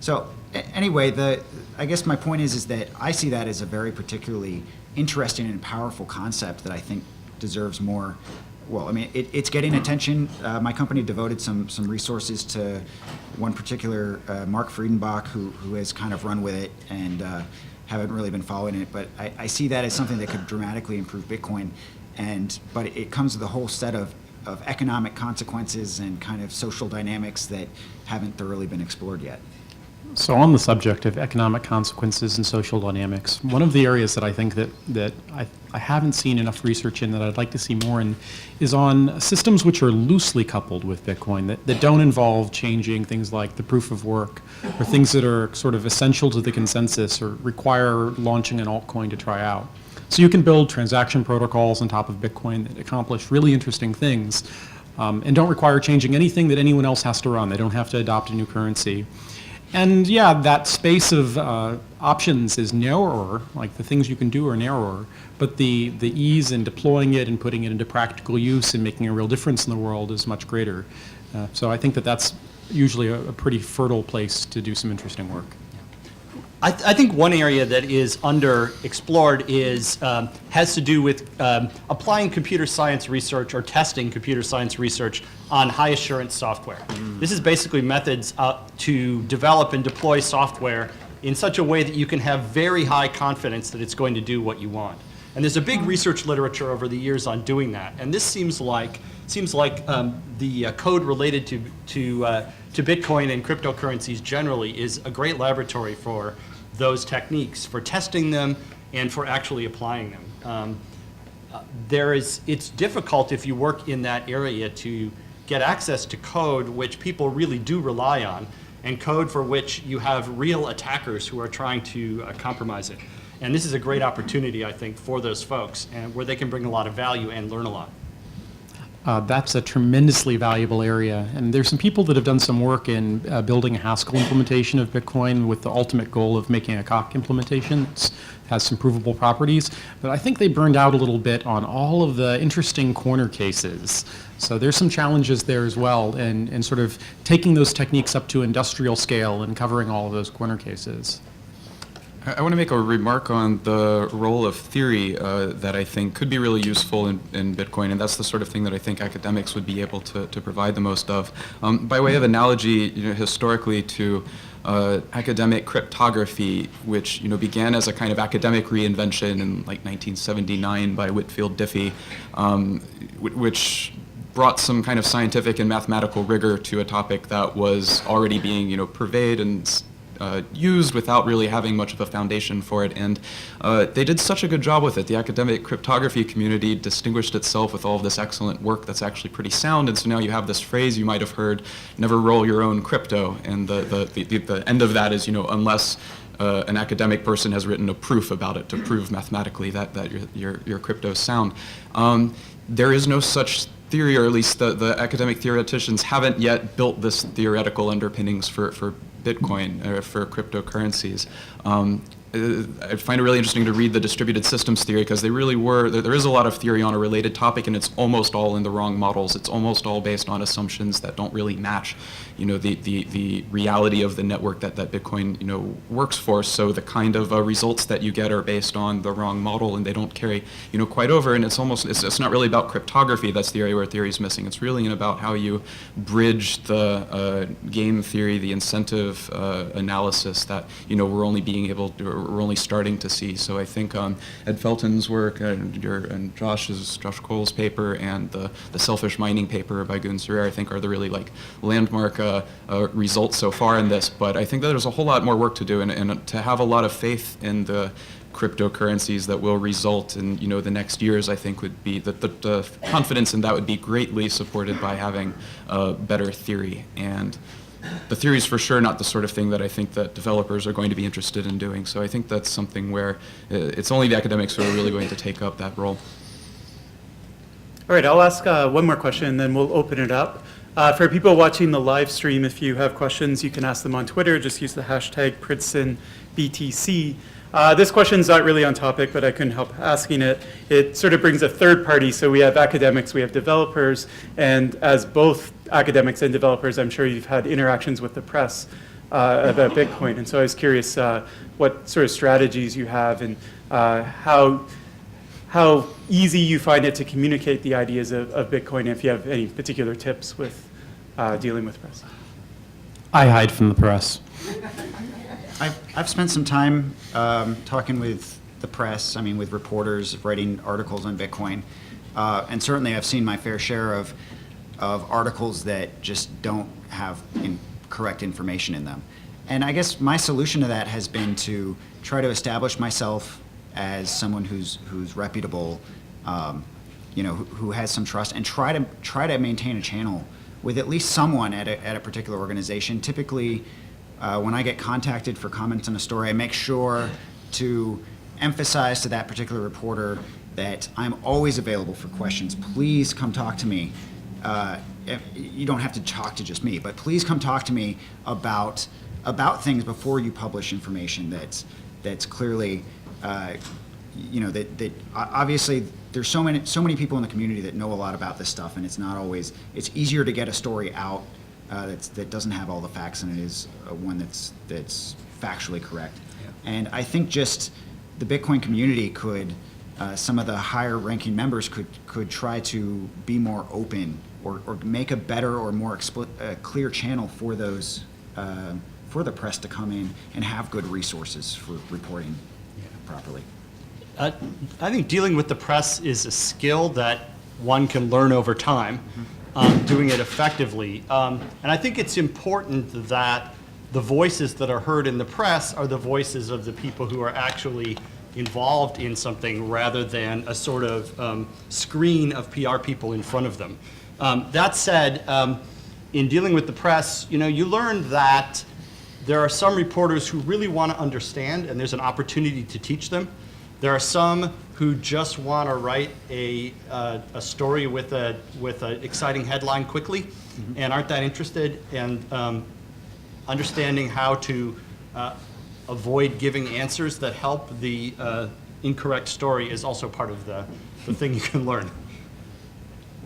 So anyway, I guess my point is that I see that as a very particularly interesting and powerful concept that I think deserves more. Well, I mean, it's getting attention. My company devoted some resources to one particular, Mark Friedenbach, who has kind of run with it and haven't really been following it. But I see that as something that could dramatically improve Bitcoin. But it comes with a whole set of economic consequences and kind of social dynamics that haven't thoroughly been explored yet. So on the subject of economic consequences and social dynamics, one of the areas that I think that I haven't seen enough research in that I'd like to see more in is on systems which are loosely coupled with Bitcoin, that don't involve changing things like the proof of work, or things that are sort of essential to the consensus or require launching an altcoin to try out. So you can build transaction protocols on top of Bitcoin that accomplish really interesting things and don't require changing anything that anyone else has to run. They don't have to adopt a new currency. And yeah, that space of options is narrower, like the things you can do are narrower, but the ease in deploying it and putting it into practical use and making a real difference in the world is much greater. So I think that's usually a pretty fertile place to do some interesting work. I think one area that is underexplored has to do with applying computer science research or testing computer science research on high assurance software. This is basically methods to develop and deploy software in such a way that you can have very high confidence that it's going to do what you want. And there's a big research literature over the years on doing that. And this seems like the code related to Bitcoin and cryptocurrencies generally is a great laboratory for those techniques, for testing them and for actually applying them. It's difficult if you work in that area to get access to code which people really do rely on, and code for which you have real attackers who are trying to compromise it. And this is a great opportunity, I think, for those folks, and where they can bring a lot of value and learn a lot. That's a tremendously valuable area, and there's some people that have done some work in building a Haskell implementation of Bitcoin with the ultimate goal of making a Coq implementation that has some provable properties, but I think they burned out a little bit on all of the interesting corner cases. So there's some challenges there as well, and sort of taking those techniques up to industrial scale and covering all of those corner cases. I want to make a remark on the role of theory that I think could be really useful in Bitcoin, and that's the sort of thing that I think academics would be able to provide the most of. By way of analogy, historically to academic cryptography, which began as a kind of academic reinvention in like 1979 by Whitfield Diffie, which brought some kind of scientific and mathematical rigor to a topic that was already being, purveyed and used without really having much of a foundation for it. And they did such a good job with it. The academic cryptography community distinguished itself with all of this excellent work that's actually pretty sound. And so now you have this phrase you might have heard, never roll your own crypto. And the end of that is, unless an academic person has written a proof about it to prove mathematically that your crypto is sound. There is no such theory, or at least the academic theoreticians haven't yet built this theoretical underpinnings for Bitcoin or for cryptocurrencies. I find it really interesting to read the distributed systems theory because there is a lot of theory on a related topic, and it's almost all in the wrong models. It's almost all based on assumptions that don't really match, the reality of the network that Bitcoin, works for. So the kind of results that you get are based on the wrong model, and they don't carry, quite over. And it's not really about cryptography. That's the area where theory is missing. It's really about how you bridge the game theory, the incentive analysis that, we're only starting to see. So I think Ed Felton's work and Josh Cole's paper and the selfish mining paper by Gun Serrer, I think, are the really landmark results so far in this. But I think that there's a whole lot more work to do, and to have a lot of faith in the cryptocurrencies that will result in the next years, I think would be the confidence in that would be greatly supported by having better theory. And the theory is for sure not the sort of thing that I think that developers are going to be interested in doing. So I think that's something where it's only the academics who are really going to take up that role. All right, I'll ask one more question, and then we'll open it up. For people watching the live stream, if you have questions, you can ask them on Twitter. Just use the hashtag PrincetonBTC. This question's not really on topic, but I couldn't help asking it. It sort of brings a third party. So we have academics, we have developers, and as both academics and developers, I'm sure you've had interactions with the press about Bitcoin. And so I was curious what sort of strategies you have and how easy you find it to communicate the ideas of Bitcoin, if you have any particular tips with dealing with press. I hide from the press. I've spent some time talking with the press, with reporters, writing articles on Bitcoin. And certainly I've seen my fair share of articles that just don't have correct information in them. And I guess my solution to that has been to try to establish myself as someone who's reputable, who has some trust, and try to maintain a channel with at least someone at a particular organization. Typically, when I get contacted for comments on a story, I make sure to emphasize to that particular reporter that I'm always available for questions. Please come talk to me. You don't have to talk to just me, but please come talk to me about things before you publish information that's clearly, that obviously there's so many people in the community that know a lot about this stuff, and it's easier to get a story out that doesn't have all the facts in it is one that's factually correct. Yeah. And I think just the Bitcoin community could, some of the higher ranking members could try to be more open or make a better or more clear channel for those, for the press to come in and have good resources for reporting properly. I think dealing with the press is a skill that one can learn over time, doing it effectively. And I think it's important that the voices that are heard in the press are the voices of the people who are actually involved in something rather than a sort of screen of PR people in front of them. That said, in dealing with the press, you learn that there are some reporters who really want to understand, and there's an opportunity to teach them. There are some who just want to write a story with an exciting headline quickly, and aren't that interested in understanding how to avoid giving answers that help the incorrect story is also part of the thing you can learn.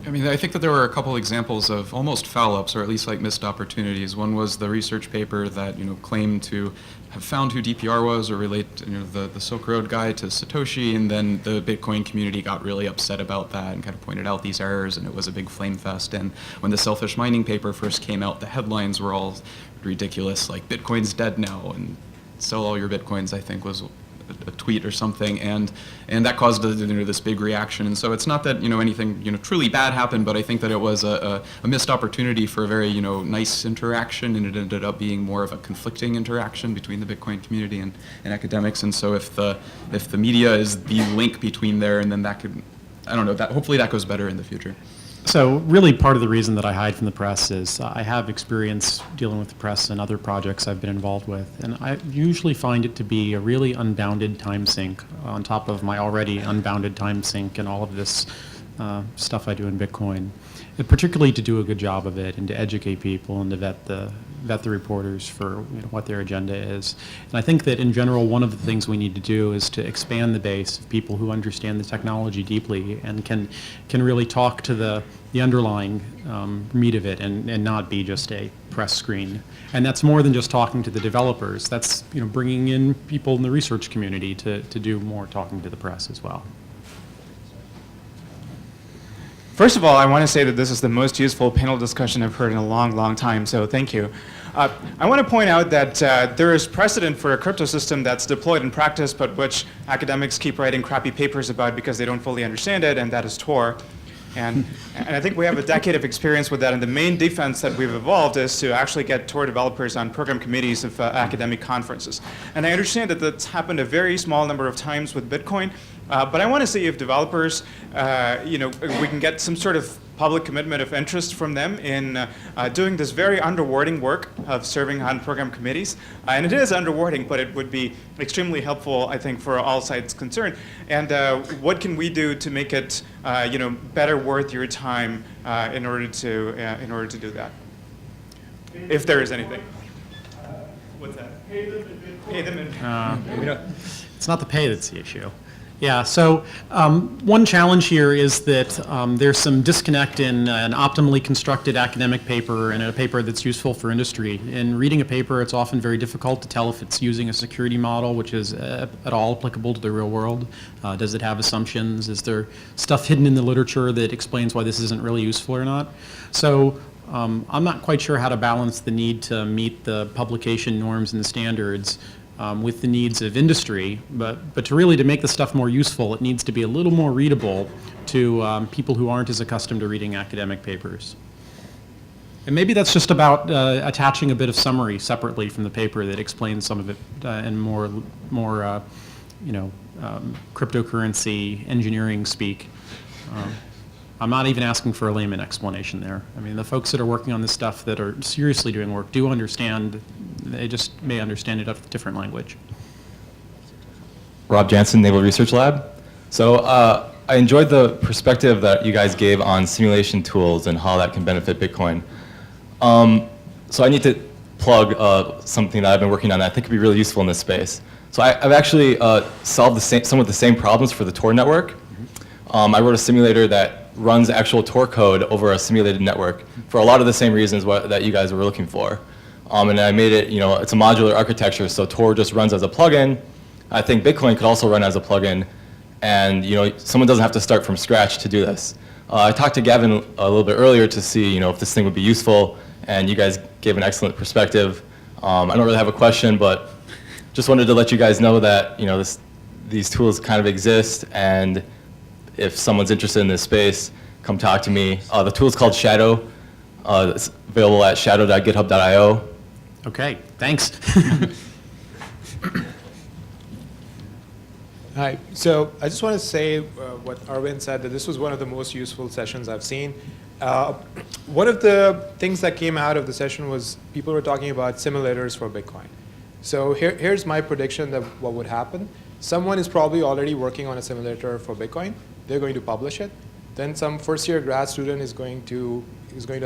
I think that there were a couple examples of almost foul-ups, or at least missed opportunities. One was the research paper that claimed to have found who DPR was, or relate the Silk Road guy to Satoshi, and then the Bitcoin community got really upset about that and kind of pointed out these errors, and it was a big flame fest. And when the selfish mining paper first came out, the headlines were all ridiculous, like Bitcoin's dead now, and sell all your Bitcoins, I think was a tweet or something, and that caused this big reaction. And so it's not that anything truly bad happened, but I think that it was a missed opportunity for a very nice interaction, and it ended up being more of a conflicting interaction between the Bitcoin community and academics. And so if the media is the link between there, and then that could, I don't know, that hopefully that goes better in the future. So really part of the reason that I hide from the press is I have experience dealing with the press and other projects I've been involved with, and I usually find it to be a really unbounded time sink on top of my already unbounded time sink and all of this stuff I do in Bitcoin, and particularly to do a good job of it and to educate people and to vet the reporters for what their agenda is. And I think that in general, one of the things we need to do is to expand the base of people who understand the technology deeply and can really talk to the underlying meat of it and not be just a press screen. And that's more than just talking to the developers. That's bringing in people in the research community to do more talking to the press as well. First of all, I want to say that this is the most useful panel discussion I've heard in a long, long time, so thank you. I want to point out that there is precedent for a crypto system that's deployed in practice, but which academics keep writing crappy papers about because they don't fully understand it, and that is Tor. And I think we have a decade of experience with that, and the main defense that we've evolved is to actually get Tor developers on program committees of academic conferences. And I understand that that's happened a very small number of times with Bitcoin, but I want to see if developers, we can get some sort of public commitment of interest from them in doing this very underwording work of serving on program committees. And it is underwording, but it would be extremely helpful, I think, for all sides concerned. And what can we do to make it, better worth your time in order to do that? If there is anything. What's that? Pay them in. It's not the pay that's the issue. Yeah, so one challenge here is that there's some disconnect in an optimally constructed academic paper and a paper that's useful for industry. In reading a paper, it's often very difficult to tell if it's using a security model which is at all applicable to the real world. Does it have assumptions? Is there stuff hidden in the literature that explains why this isn't really useful or not? So I'm not quite sure how to balance the need to meet the publication norms and standards with the needs of industry, but to make the stuff more useful, it needs to be a little more readable to people who aren't as accustomed to reading academic papers. And maybe that's just about attaching a bit of summary separately from the paper that explains some of it in more cryptocurrency engineering speak. I'm not even asking for a layman explanation there. I mean, the folks that are working on this stuff that are seriously doing work do understand. They just may understand it in a different language. Rob Jansen, Naval Research Lab. So I enjoyed the perspective that you guys gave on simulation tools and how that can benefit Bitcoin. So I need to plug something that I've been working on that I think could be really useful in this space. So I've actually solved some of the same problems for the Tor network. I wrote a simulator that runs actual Tor code over a simulated network for a lot of the same reasons that you guys were looking for. And I made it, it's a modular architecture, so Tor just runs as a plugin. I think Bitcoin could also run as a plugin, and someone doesn't have to start from scratch to do this. I talked to Gavin a little bit earlier to see, if this thing would be useful, and you guys gave an excellent perspective. I don't really have a question, but just wanted to let you guys know that, these tools kind of exist, and if someone's interested in this space, come talk to me. The tool's called Shadow. It's available at shadow.github.io. Okay, thanks. Hi. So I just want to say what Arvind said, that this was one of the most useful sessions I've seen. One of the things that came out of the session was people were talking about simulators for Bitcoin. So here's my prediction that what would happen. Someone is probably already working on a simulator for Bitcoin. They're going to publish it. Then some first-year grad student is going to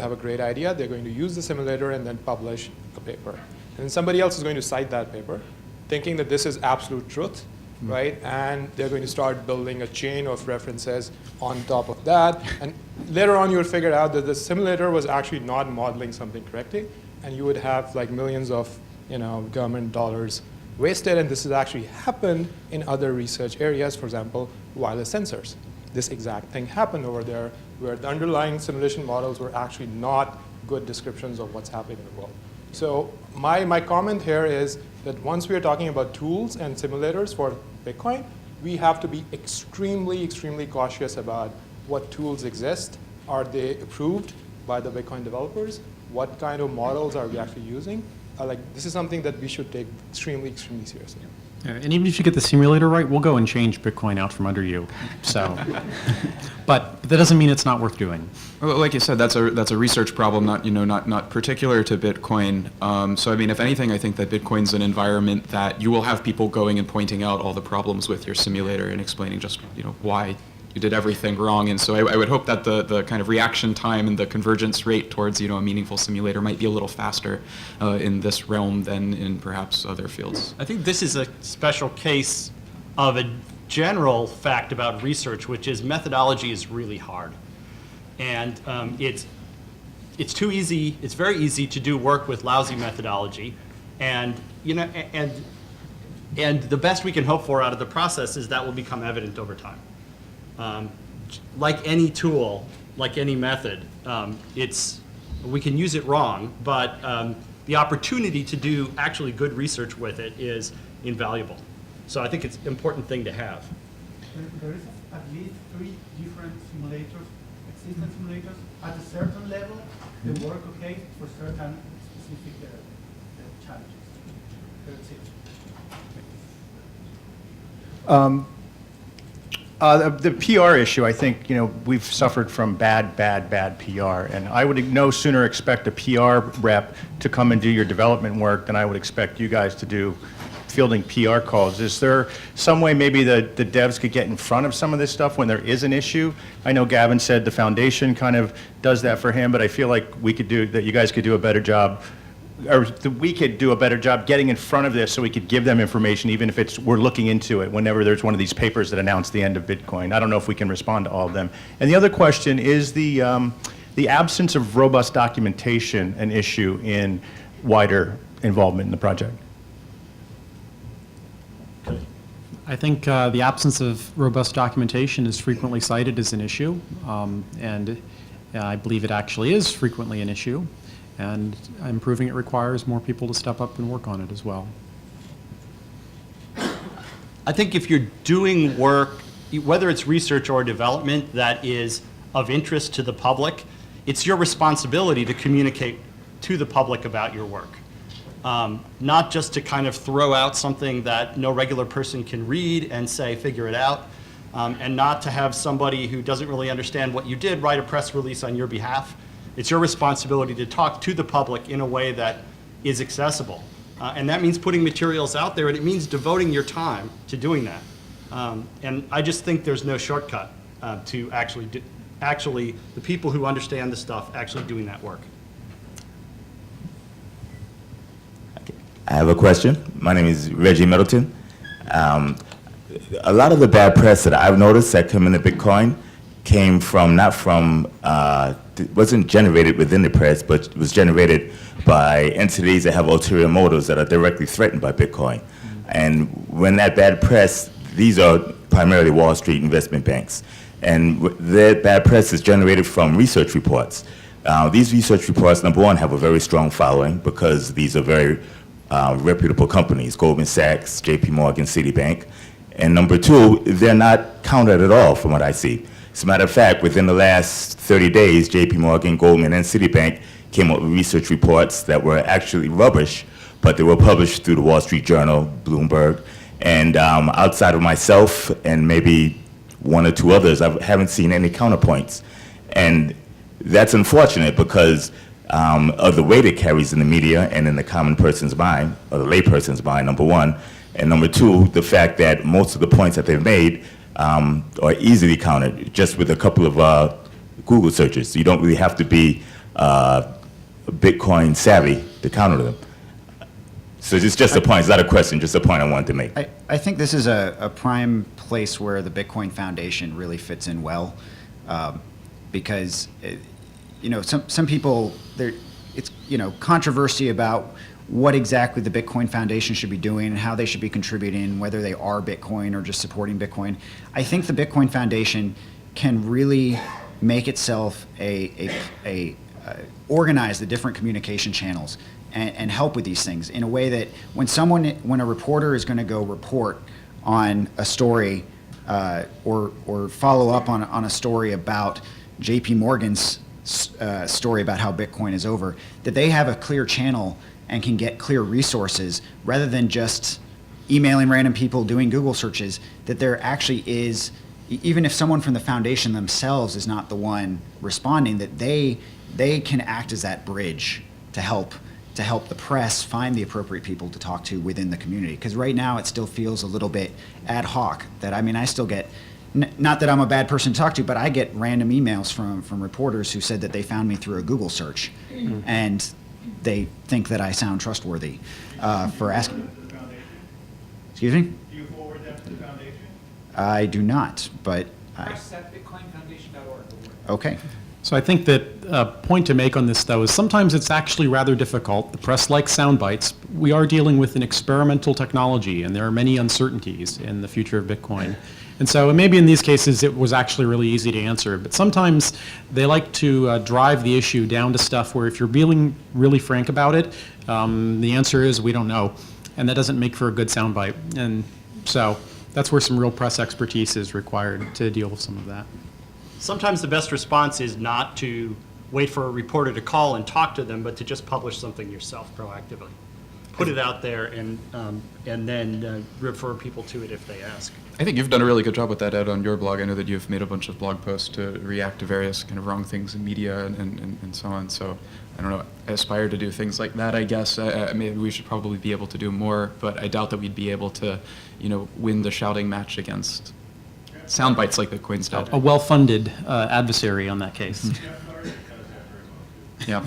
have a great idea. They're going to use the simulator and then publish a paper. And then somebody else is going to cite that paper, thinking that this is absolute truth, right? And they're going to start building a chain of references on top of that. And later on, you'll figure out that the simulator was actually not modeling something correctly, and you would have like millions of government dollars wasted. And this has actually happened in other research areas, for example, wireless sensors. This exact thing happened over there, where the underlying simulation models were actually not good descriptions of what's happening in the world. So my comment here is that once we are talking about tools and simulators for Bitcoin, we have to be extremely, extremely cautious about what tools exist. Are they approved by the Bitcoin developers? What kind of models are we actually using? This is something that we should take extremely, extremely seriously. And even if you get the simulator right, we'll go and change Bitcoin out from under you. So, but that doesn't mean it's not worth doing. Well, like you said, that's a research problem, not particular to Bitcoin. So I mean, if anything, I think that Bitcoin's an environment that you will have people going and pointing out all the problems with your simulator and explaining just why you did everything wrong. And so I would hope that the kind of reaction time and the convergence rate towards a meaningful simulator might be a little faster in this realm than in perhaps other fields. I think this is a special case of a general fact about research, which is methodology is really hard. And it's too easy, it's very easy to do work with lousy methodology. And, and the best we can hope for out of the process is that will become evident over time. Like any tool, like any method, we can use it wrong, but the opportunity to do actually good research with it is invaluable. So I think it's an important thing to have. There is at least 3 different simulators, existing simulators. At a certain level, they work okay for certain specific challenges. That's it. The PR issue, I think, we've suffered from bad PR, and I would no sooner expect a PR rep to come and do your development work than I would expect you guys to do fielding PR calls. Is there some way maybe the devs could get in front of some of this stuff when there is an issue? I know Gavin said the foundation kind of does that for him, but I feel like you guys could do a better job, or we could do a better job getting in front of this so we could give them information, even if we're looking into it whenever there's one of these papers that announce the end of Bitcoin. I don't know if we can respond to all of them. And the other question is the absence of robust documentation an issue in wider involvement in the project? I think the absence of robust documentation is frequently cited as an issue, and I believe it actually is frequently an issue, and improving it requires more people to step up and work on it as well. I think if you're doing work, whether it's research or development that is of interest to the public, it's your responsibility to communicate to the public about your work. Not just to kind of throw out something that no regular person can read and say, figure it out, and not to have somebody who doesn't really understand what you did write a press release on your behalf. It's your responsibility to talk to the public in a way that is accessible. And that means putting materials out there, and it means devoting your time to doing that. And I just think there's no shortcut to actually the people who understand the stuff actually doing that work. I have a question. My name is Reggie Middleton. A lot of the bad press that I've noticed that come into Bitcoin came from, wasn't generated within the press, but was generated by entities that have ulterior motives that are directly threatened by Bitcoin. And when that bad press, these are primarily Wall Street investment banks, and that bad press is generated from research reports. These research reports, number one, have a very strong following because these are very reputable companies, Goldman Sachs, JP Morgan, Citibank. And number two, they're not counted at all from what I see. As a matter of fact, within the last 30 days, JP Morgan, Goldman, and Citibank came up with research reports that were actually rubbish, but they were published through the Wall Street Journal, Bloomberg. And outside of myself and maybe one or two others, I haven't seen any counterpoints. And that's unfortunate because of the weight it carries in the media and in the common person's mind, or the lay person's mind, number one. And number two, the fact that most of the points that they've made are easily countered just with a couple of Google searches. You don't really have to be Bitcoin savvy to counter them. So it's just a point. It's not a question, just a point I wanted to make. I think this is a prime place where the Bitcoin Foundation really fits in well, because some people, it's controversy about what exactly the Bitcoin Foundation should be doing and how they should be contributing, whether they are Bitcoin or just supporting Bitcoin. I think the Bitcoin Foundation can really make itself organize the different communication channels and help with these things in a way that when a reporter is going to go report on a story or follow up on a story about JP Morgan's story about how Bitcoin is over, that they have a clear channel and can get clear resources rather than just emailing random people, doing Google searches, that there actually is, even if someone from the foundation themselves is not the one responding, that they can act as that bridge to help the press find the appropriate people to talk to within the community. Because right now it still feels a little bit ad hoc. I still get, not that I'm a bad person to talk to, but I get random emails from reporters who said that they found me through a Google search, and they think that I sound trustworthy for asking. Excuse me? Do you forward them to the foundation? I do not, but Bitcoinfoundation.org. okay. So I think that a point to make on this, though, is sometimes it's actually rather difficult. The press likes sound bites. We are dealing with an experimental technology, and there are many uncertainties in the future of Bitcoin. And so maybe in these cases it was actually really easy to answer, but sometimes they like to drive the issue down to stuff where if you're being really frank about it, the answer is we don't know, and that doesn't make for a good soundbite. And so that's where some real press expertise is required to deal with some of that. Sometimes the best response is not to wait for a reporter to call and talk to them, but to just publish something yourself proactively. Put it out there and then refer people to it if they ask. I think you've done a really good job with that, Ed, on your blog. I know that you've made a bunch of blog posts to react to various kind of wrong things in media and so on. So I don't know, I aspire to do things like that, I guess. Maybe we should probably be able to do more, but I doubt that we'd be able to, win the shouting match against sound bites like Bitcoin's did. A well-funded adversary on that case. Yeah.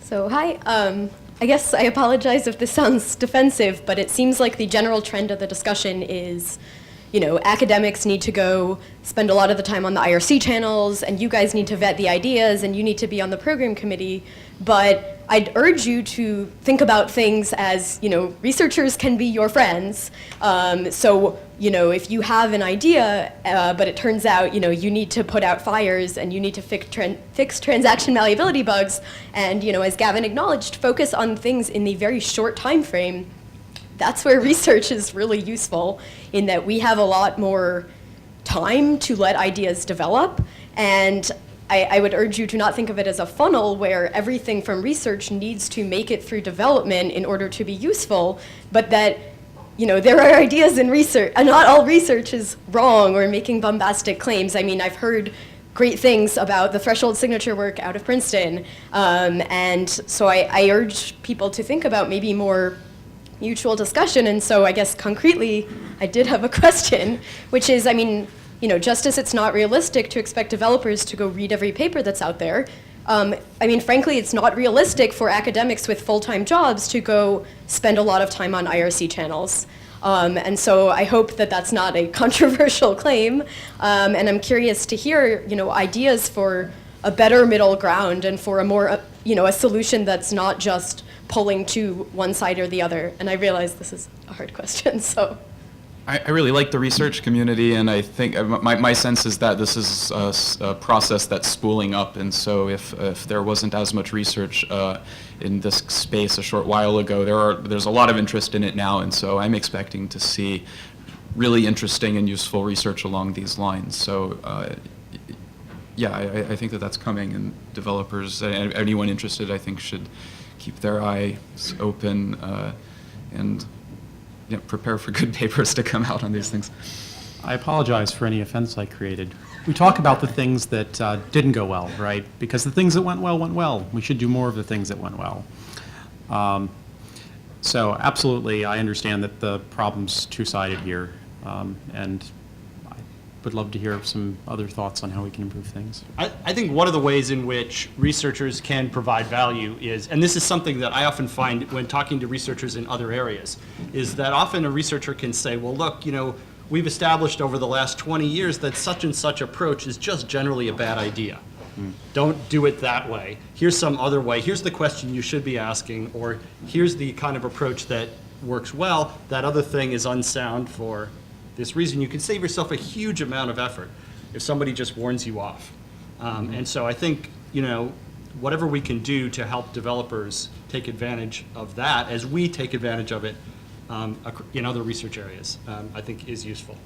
So hi, I guess I apologize if this sounds defensive, but it seems like the general trend of the discussion is, academics need to go spend a lot of the time on the IRC channels, and you guys need to vet the ideas, and you need to be on the program committee. But I'd urge you to think about things as, researchers can be your friends. So, if you have an idea, but it turns out, you need to put out fires and you need to fix transaction malleability bugs, and, as Gavin acknowledged, focus on things in the very short time frame, that's where research is really useful, in that we have a lot more time to let ideas develop. And I would urge you to not think of it as a funnel where everything from research needs to make it through development in order to be useful, but that there are ideas in research, and not all research is wrong or making bombastic claims. I mean, I've heard great things about the threshold signature work out of Princeton, and so I urge people to think about maybe more mutual discussion. And so I guess concretely, I did have a question, which is, just as it's not realistic to expect developers to go read every paper that's out there, frankly, it's not realistic for academics with full-time jobs to go spend a lot of time on IRC channels. And so I hope that that's not a controversial claim. And I'm curious to hear, ideas for a better middle ground and for a more, a solution that's not just pulling to one side or the other. And I realize this is a hard question, so. I really like the research community, and I think my sense is that this is a process that's spooling up, and so if there wasn't as much research in this space a short while ago, there's a lot of interest in it now, and so I'm expecting to see really interesting and useful research along these lines. So yeah, I think that that's coming, and developers, anyone interested, I think should keep their eyes open and prepare for good papers to come out on these things. I apologize for any offense I created. We talk about the things that didn't go well, right? Because the things that went well. We should do more of the things that went well. So absolutely, I understand that the problem's two-sided here, and I would love to hear some other thoughts on how we can improve things. I think one of the ways in which researchers can provide value is, and this is something that I often find when talking to researchers in other areas, is that often a researcher can say, well, look, we've established over the last 20 years that such and such approach is just generally a bad idea. Don't do it that way. Here's some other way. Here's the question you should be asking, or here's the kind of approach that works well. That other thing is unsound for this reason. You can save yourself a huge amount of effort if somebody just warns you off. And so I think, whatever we can do to help developers take advantage of that as we take advantage of it in other research areas, I think is useful.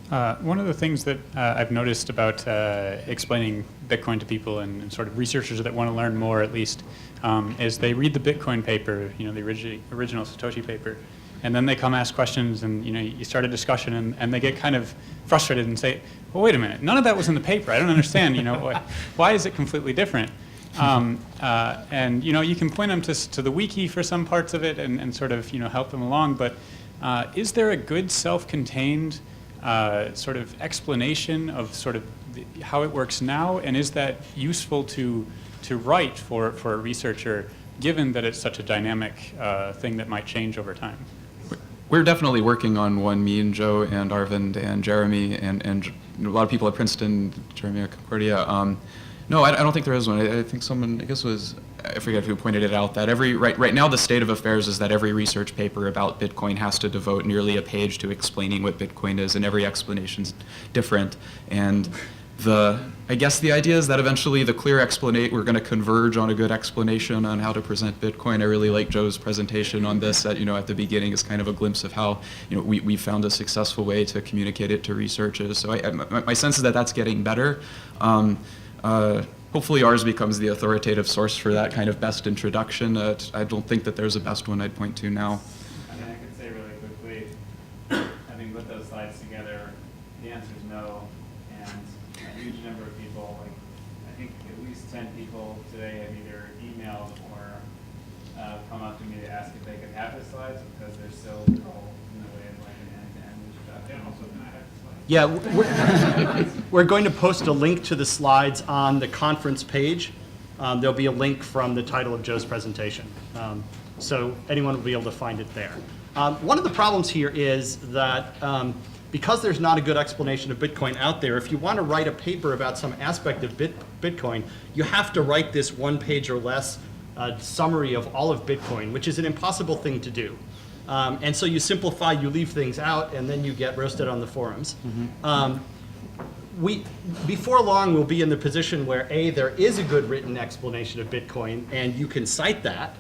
One of the things that I've noticed about explaining Bitcoin to people and sort of researchers that want to learn more, at least, is they read the Bitcoin paper, you know, the original Satoshi paper, and then they come ask questions, and you know, you start a discussion, and they get kind of frustrated and say, "Well, wait a minute, none of that was in the paper. I don't understand. You know, why is it completely different?" And you know, you can point them to the wiki for some parts of it, and sort of, you know, help them along. But is there a good self-contained sort of explanation of sort of how it works now, and is that useful to write for a researcher, given that it's such a dynamic thing that might change over time? We're definitely working on one, me and Joe and Arvind and Jeremy and a lot of people at Princeton, Jeremy at Concordia. No, I don't think there is one. I think someone, I guess it was, I forget who pointed it out, that right now the state of affairs is that every research paper about Bitcoin has to devote nearly a page to explaining what Bitcoin is, and every explanation's different. And I guess the idea is that eventually the clear explanation, we're going to converge on a good explanation on how to present Bitcoin. I really like Joe's presentation on this at the beginning is kind of a glimpse of how, you know, we found a successful way to communicate it to researchers. So my sense is that that's getting better. Hopefully ours becomes the authoritative source for that kind of best introduction. I don't think that there's a best one I'd point to now. I mean, I could say really quickly, having put those slides together, the answer is no, and a huge number of people, like I think at least 10 people today have either emailed or come up to me to ask if they could have the slides because they're so in the way of like an end-to-end introduction. Also, can I have the slides? Yeah, we're going to post a link to the slides on the conference page. There'll be a link from the title of Joe's presentation. So anyone will be able to find it there. One of the problems here is that because there's not a good explanation of Bitcoin out there, if you want to write a paper about some aspect of Bitcoin, you have to write this 1 page or less summary of all of Bitcoin, which is an impossible thing to do. And so you simplify, you leave things out, and then you get roasted on the forums. Before long, we'll be in the position where A, there is a good written explanation of Bitcoin, and you can cite that.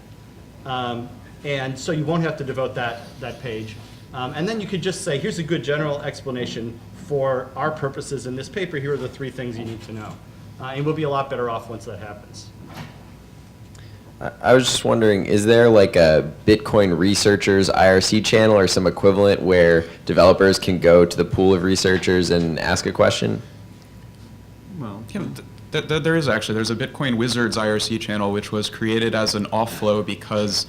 And so you won't have to devote that page. And then you could just say, here's a good general explanation for our purposes in this paper. Here are the 3 things you need to know. And we'll be a lot better off once that happens. I was just wondering, is there like a Bitcoin researchers IRC channel or some equivalent where developers can go to the pool of researchers and ask a question? Well, there is actually. There's a Bitcoin Wizards IRC channel which was created as an offload because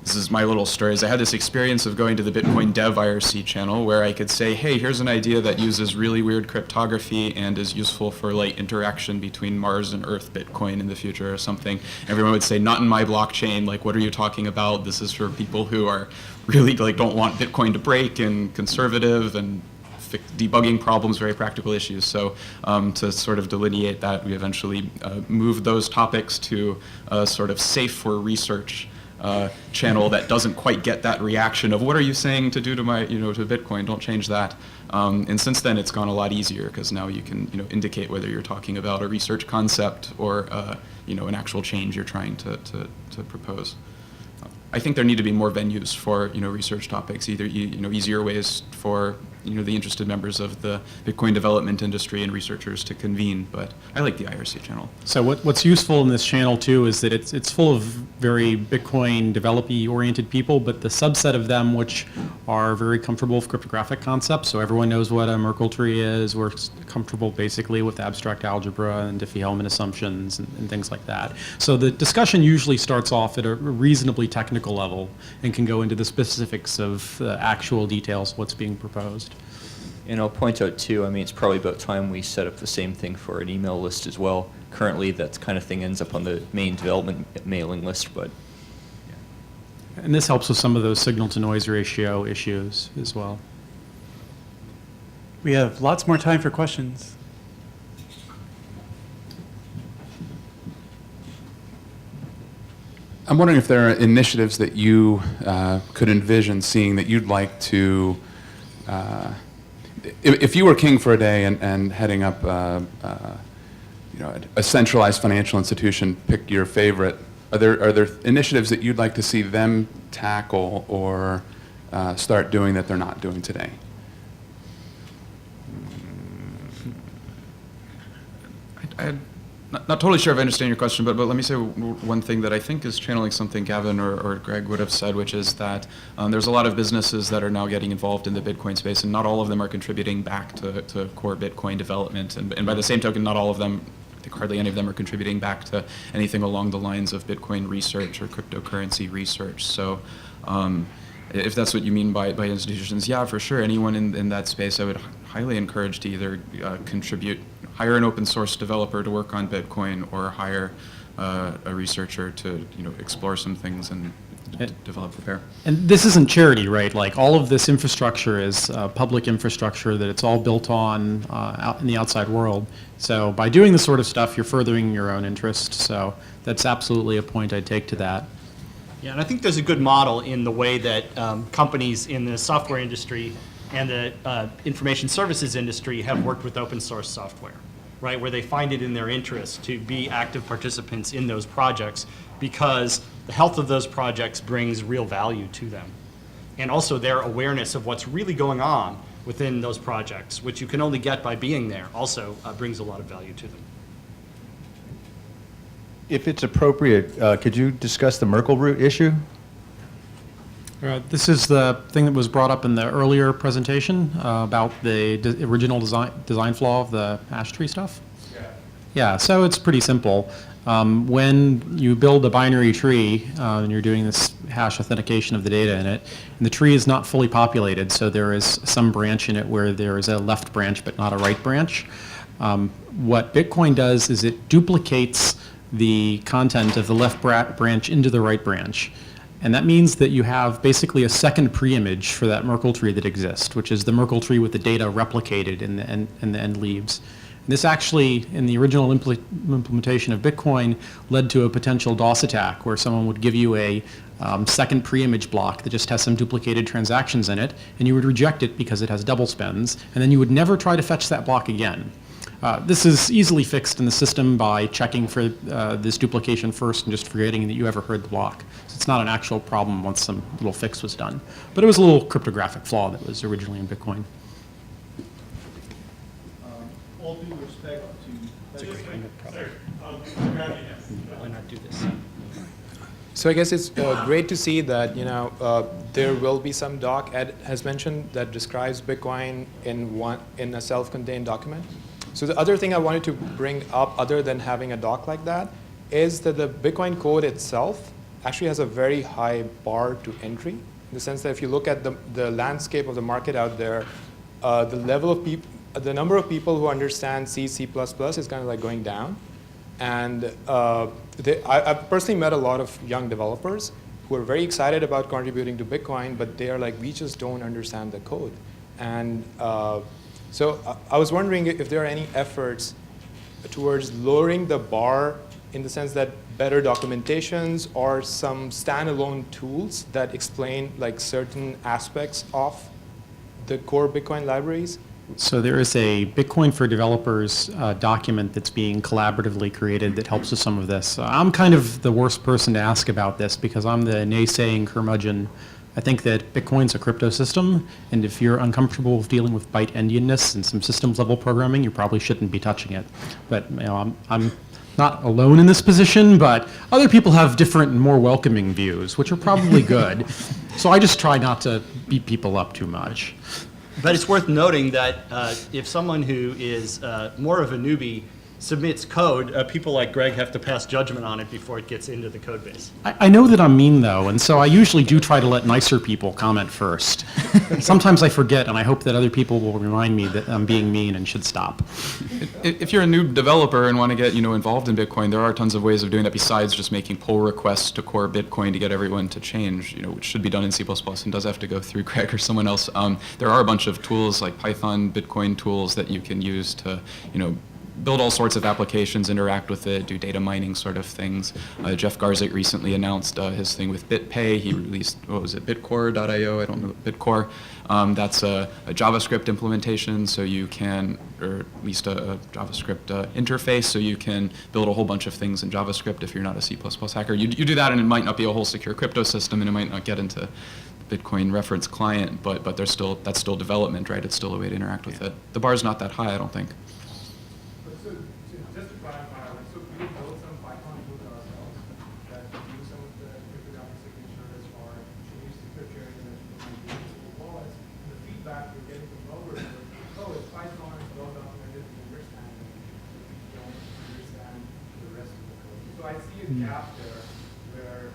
this is my little story. I had this experience of going to the Bitcoin Dev IRC channel where I could say, hey, here's an idea that uses really weird cryptography and is useful for like interaction between Mars and Earth Bitcoin in the future or something. Everyone would say, not in my blockchain. Like, what are you talking about? This is for people who are really like don't want Bitcoin to break and conservative and debugging problems, very practical issues. So to sort of delineate that, we eventually moved those topics to a sort of safe for research channel that doesn't quite get that reaction of what are you saying to do to my, to Bitcoin, don't change that. And since then it's gone a lot easier because now you can, indicate whether you're talking about a research concept or, an actual change you're trying to propose. I think there need to be more venues for, research topics, either, easier ways for, the interested members of the Bitcoin development industry and researchers to convene, but I like the IRC channel. So what's useful in this channel too is that it's full of very Bitcoin developy-oriented people, but the subset of them which are very comfortable with cryptographic concepts, so everyone knows what a Merkle tree is, we're comfortable basically with abstract algebra and Diffie-Hellman assumptions and things like that. So the discussion usually starts off at a reasonably technical level and can go into the specifics of the actual details of what's being proposed. And I'll point out too, I mean, it's probably about time we set up the same thing for an email list as well. Currently, that kind of thing ends up on the main development mailing list, but. And this helps with some of those signal-to-noise ratio issues as well. We have lots more time for questions. I'm wondering if there are initiatives that you could envision seeing that you'd like to, if you were king for a day and heading up a centralized financial institution, pick your favorite. Are there initiatives that you'd like to see them tackle or start doing that they're not doing today? I'm not totally sure if I understand your question, but let me say one thing that I think is channeling something Gavin or Greg would have said, which is that there's a lot of businesses that are now getting involved in the Bitcoin space, and not all of them are contributing back to core Bitcoin development. And by the same token, not all of them, I think hardly any of them are contributing back to anything along the lines of Bitcoin research or cryptocurrency research. So if that's what you mean by institutions, yeah, for sure. Anyone in that space, I would highly encourage to either contribute, hire an open source developer to work on Bitcoin, or hire a researcher to explore some things and develop the pair. And this isn't charity, right? Like, all of this infrastructure is public infrastructure that it's all built on out in the outside world. So by doing this sort of stuff, you're furthering your own interest. So that's absolutely a point I'd take to that. Yeah, and I think there's a good model in the way that companies in the software industry and the information services industry have worked with open source software, right? Where they find it in their interest to be active participants in those projects because the health of those projects brings real value to them. And also their awareness of what's really going on within those projects, which you can only get by being there, also brings a lot of value to them. If it's appropriate, could you discuss the Merkle root issue? This is the thing that was brought up in the earlier presentation about the original design flaw of the hash tree stuff. Yeah, so it's pretty simple. When you build a binary tree and you're doing this hash authentication of the data in it, and the tree is not fully populated, so there is some branch in it where there is a left branch but not a right branch. What Bitcoin does is it duplicates the content of the left branch into the right branch. And that means that you have basically a second pre-image for that Merkle tree that exists, which is the Merkle tree with the data replicated in the end leaves. And this actually, in the original implementation of Bitcoin, led to a potential DOS attack where someone would give you a second pre-image block that just has some duplicated transactions in it, and you would reject it because it has double spends, and then you would never try to fetch that block again. This is easily fixed in the system by checking for this duplication first and just forgetting that you ever heard the block. So it's not an actual problem once some little fix was done. But it was a little cryptographic flaw that was originally in Bitcoin. All due respect to... Why not do this? So I guess it's great to see that there will be some doc Ed has mentioned that describes Bitcoin in a self-contained document. So the other thing I wanted to bring up, other than having a doc like that, is that the Bitcoin code itself actually has a very high bar to entry, in the sense that if you look at the landscape of the market out there, the level of the number of people who understand C, C++ is kind of like going down. And I've personally met a lot of young developers who are very excited about contributing to Bitcoin, but they are like, we just don't understand the code. And so I was wondering if there are any efforts towards lowering the bar, in the sense that better documentations or some standalone tools that explain like certain aspects of the core Bitcoin libraries. So there is a Bitcoin for Developers document that's being collaboratively created that helps with some of this. I'm kind of the worst person to ask about this because I'm the naysaying curmudgeon. I think that Bitcoin's a crypto system, and if you're uncomfortable with dealing with byte endianness and some systems level programming, you probably shouldn't be touching it. But I'm not alone in this position, but other people have different and more welcoming views, which are probably good. So I just try not to beat people up too much. But it's worth noting that if someone who is more of a newbie submits code, people like Greg have to pass judgment on it before it gets into the code base. I know that I'm mean, though, and so I usually do try to let nicer people comment first. Sometimes I forget, and I hope that other people will remind me that I'm being mean and should stop. If you're a new developer and want to get involved in Bitcoin, there are tons of ways of doing that besides just making pull requests to core Bitcoin to get everyone to change, which should be done in C++ and does have to go through Greg or someone else. There are a bunch of tools like Python, Bitcoin tools that you can use to build all sorts of applications, interact with it, do data mining sort of things. Jeff Garzik recently announced his thing with BitPay. He released, what was it, bitcore.io, I don't know, Bitcore. That's a JavaScript implementation, so you can, or at least a JavaScript interface, so you can build a whole bunch of things in JavaScript if you're not a C++ hacker. You do that and it might not be a whole secure crypto system and it might not get into the Bitcoin reference client, but that's still development, right? It's still a way to interact with it. The bar's not that high, I don't think. So just to clarify, so we built some Python tools ourselves that do some of the cryptographic signatures or change secret sharing and wallets. And the feedback we're getting from developers is, oh, it's Python, it's well documented, we understand it, but we don't understand the rest of the code. So I see a gap there where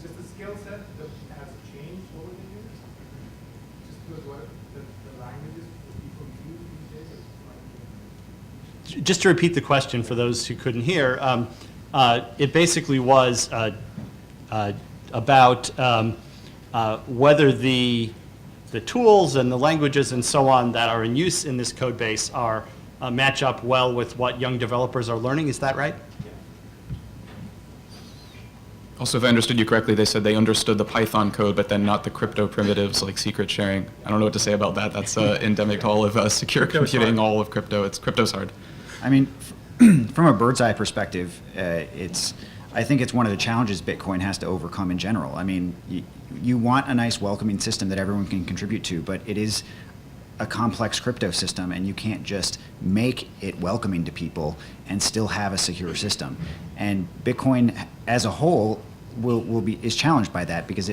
just the skill set has changed over the years. Just because what the languages people use these days is like. Just to repeat the question for those who couldn't hear, it basically was about whether the tools and the languages and so on that are in use in this code base are match up well with what young developers are learning. Is that right? Also, if I understood you correctly, they said they understood the Python code, but then not the crypto primitives like secret sharing. I don't know what to say about that. That's endemic to all of secure computing, all of crypto. Crypto's hard. I mean, from a bird's eye perspective, I think it's one of the challenges Bitcoin has to overcome in general. I mean, you want a nice welcoming system that everyone can contribute to, but it is a complex crypto system, and you can't just make it welcoming to people and still have a secure system. And Bitcoin as a whole is challenged by that because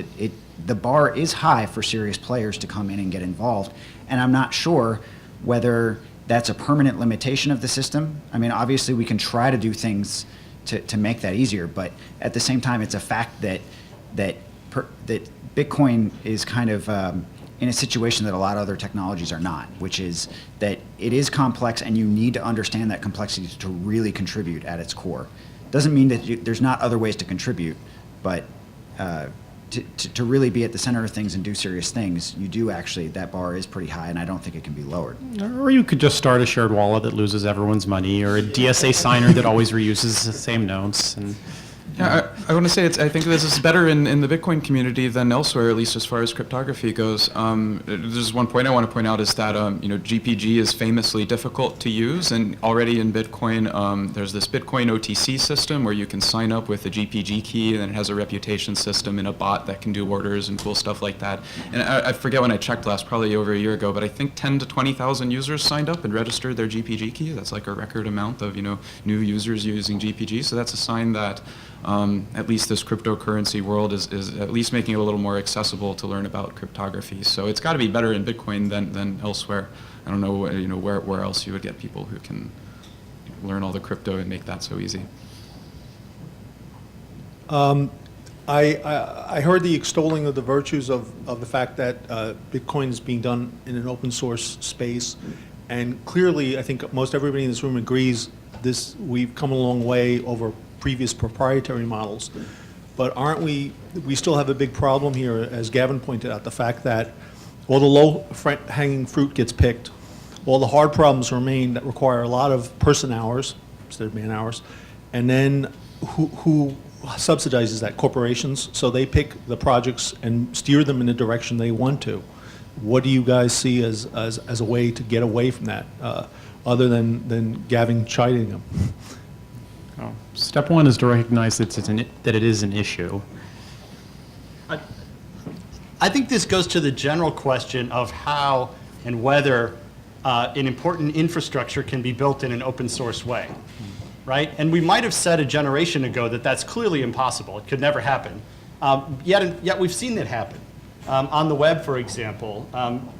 the bar is high for serious players to come in and get involved. And I'm not sure whether that's a permanent limitation of the system. I mean, obviously we can try to do things to make that easier, but at the same time, it's a fact that Bitcoin is kind of in a situation that a lot of other technologies are not, which is that it is complex and you need to understand that complexity to really contribute at its core. Doesn't mean that there's not other ways to contribute, but to really be at the center of things and do serious things, you do actually, that bar is pretty high and I don't think it can be lowered. Or you could just start a shared wallet that loses everyone's money, or a DSA signer that always reuses the same notes. And Yeah, I want to say I think this is better in the Bitcoin community than elsewhere, at least as far as cryptography goes. There's one point I want to point out is that GPG is famously difficult to use, and already in Bitcoin there's this Bitcoin OTC system where you can sign up with a GPG key, and then it has a reputation system and a bot that can do orders and cool stuff like that. And I forget when I checked last, probably over a year ago, but I think 10 to 20,000 users signed up and registered their GPG key. That's like a record amount of new users using GPG. So that's a sign that at least this cryptocurrency world is at least making it a little more accessible to learn about cryptography. So it's got to be better in Bitcoin than elsewhere. I don't know where else you would get people who can learn all the crypto and make that so easy. I heard the extolling of the virtues of the fact that Bitcoin is being done in an open source space, and clearly I think most everybody in this room agrees we've come a long way over previous proprietary models. But we still have a big problem here, as Gavin pointed out, the fact that all the low-hanging fruit gets picked, all the hard problems remain that require a lot of person hours instead of man hours, and then who subsidizes that? Corporations. So they pick the projects and steer them in the direction they want to. What do you guys see as a way to get away from that, other than Gavin chiding them? Step one is to recognize that it is an issue. I think this goes to the general question of how and whether an important infrastructure can be built in an open source way, right? And we might have said a generation ago that that's clearly impossible. It could never happen. Yet we've seen it happen. On the web, for example,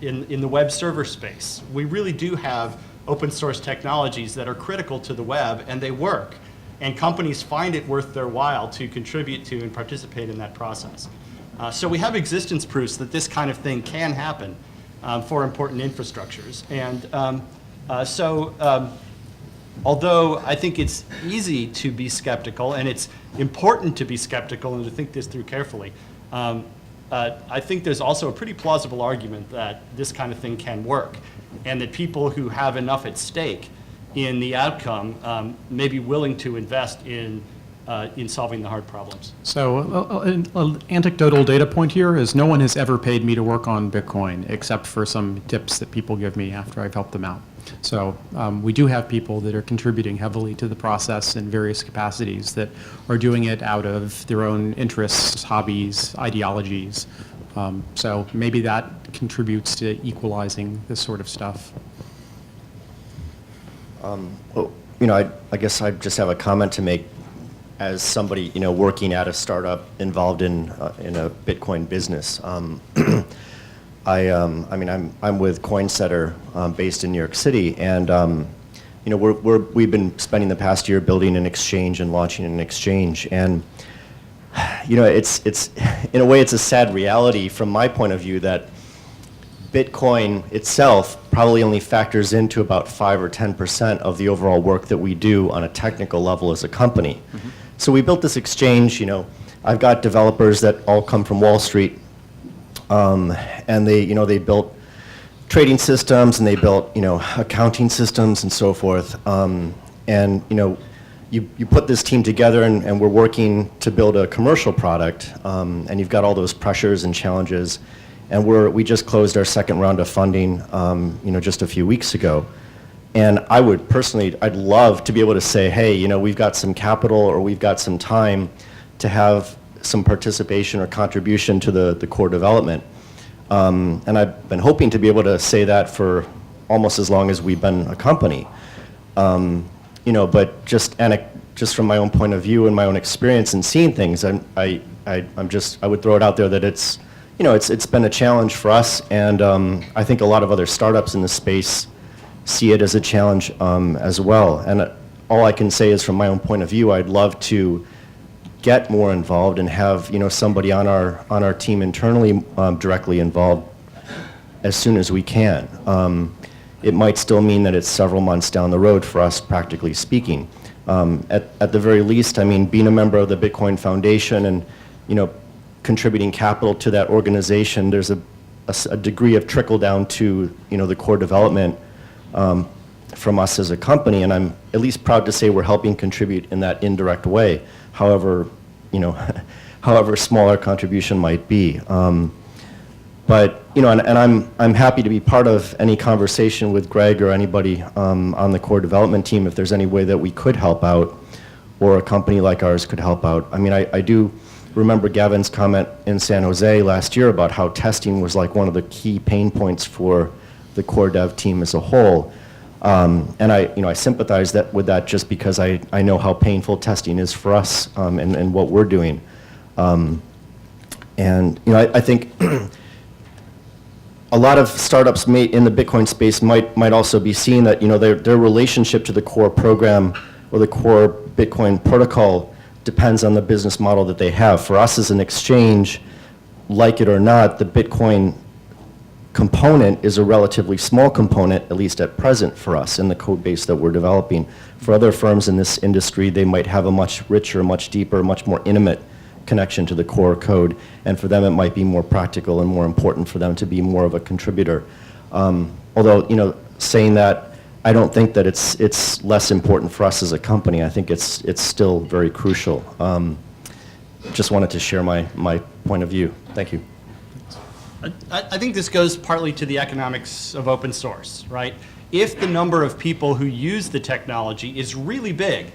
in the web server space, we really do have open source technologies that are critical to the web, and they work. And companies find it worth their while to contribute to and participate in that process. So we have existence proofs that this kind of thing can happen for important infrastructures. And although I think it's easy to be skeptical, and it's important to be skeptical and to think this through carefully, I think there's also a pretty plausible argument that this kind of thing can work, and that people who have enough at stake in the outcome may be willing to invest in solving the hard problems. So an anecdotal data point here is no one has ever paid me to work on Bitcoin except for some tips that people give me after I've helped them out. So we do have people that are contributing heavily to the process in various capacities that are doing it out of their own interests, hobbies, ideologies. So maybe that contributes to equalizing this sort of stuff. Well, I guess I just have a comment to make as somebody, working at a startup involved in a Bitcoin business. I'm with CoinSetter based in New York City, and we've been spending the past year building an exchange and launching an exchange, and it's in a way it's a sad reality from my point of view that Bitcoin itself probably only factors into about 5 or 10% of the overall work that we do on a technical level as a company. Mm-hmm. So we built this exchange. I've got developers that all come from Wall Street, and they built trading systems and they built accounting systems and so forth. You put this team together and we're working to build a commercial product, and you've got all those pressures and challenges. And we just closed our second round of funding, just a few weeks ago. And I would personally, I'd love to be able to say, hey, we've got some capital or we've got some time to have some participation or contribution to the core development. And I've been hoping to be able to say that for almost as long as we've been a company. But just from my own point of view and my own experience and seeing things, I would throw it out there that it's been a challenge for us, and I think a lot of other startups in the space see it as a challenge as well. And all I can say is from my own point of view, I'd love to get more involved and have somebody on our team internally directly involved as soon as we can. It might still mean that it's several months down the road for us, practically speaking. At the very least, being a member of the Bitcoin Foundation and contributing capital to that organization, there's a degree of trickle down to the core development from us as a company, and I'm at least proud to say we're helping contribute in that indirect way, however small our contribution might be. But I'm happy to be part of any conversation with Greg or anybody on the core development team if there's any way that we could help out, or a company like ours could help out. I do remember Gavin's comment in San Jose last year about how testing was like one of the key pain points for the core dev team as a whole. And I sympathize with that just because I know how painful testing is for us and what we're doing. I think a lot of startups in the Bitcoin space might also be seeing that their relationship to the core program or the core Bitcoin protocol depends on the business model that they have. For us as an exchange, like it or not, the Bitcoin component is a relatively small component, at least at present for us in the code base that we're developing. For other firms in this industry, they might have a much richer, much deeper, much more intimate connection to the core code, and for them it might be more practical and more important for them to be more of a contributor. Although, saying that, I don't think that it's less important for us as a company. I think it's still very crucial. Just wanted to share my point of view. Thank you. I think this goes partly to the economics of open source, right? If the number of people who use the technology is really big,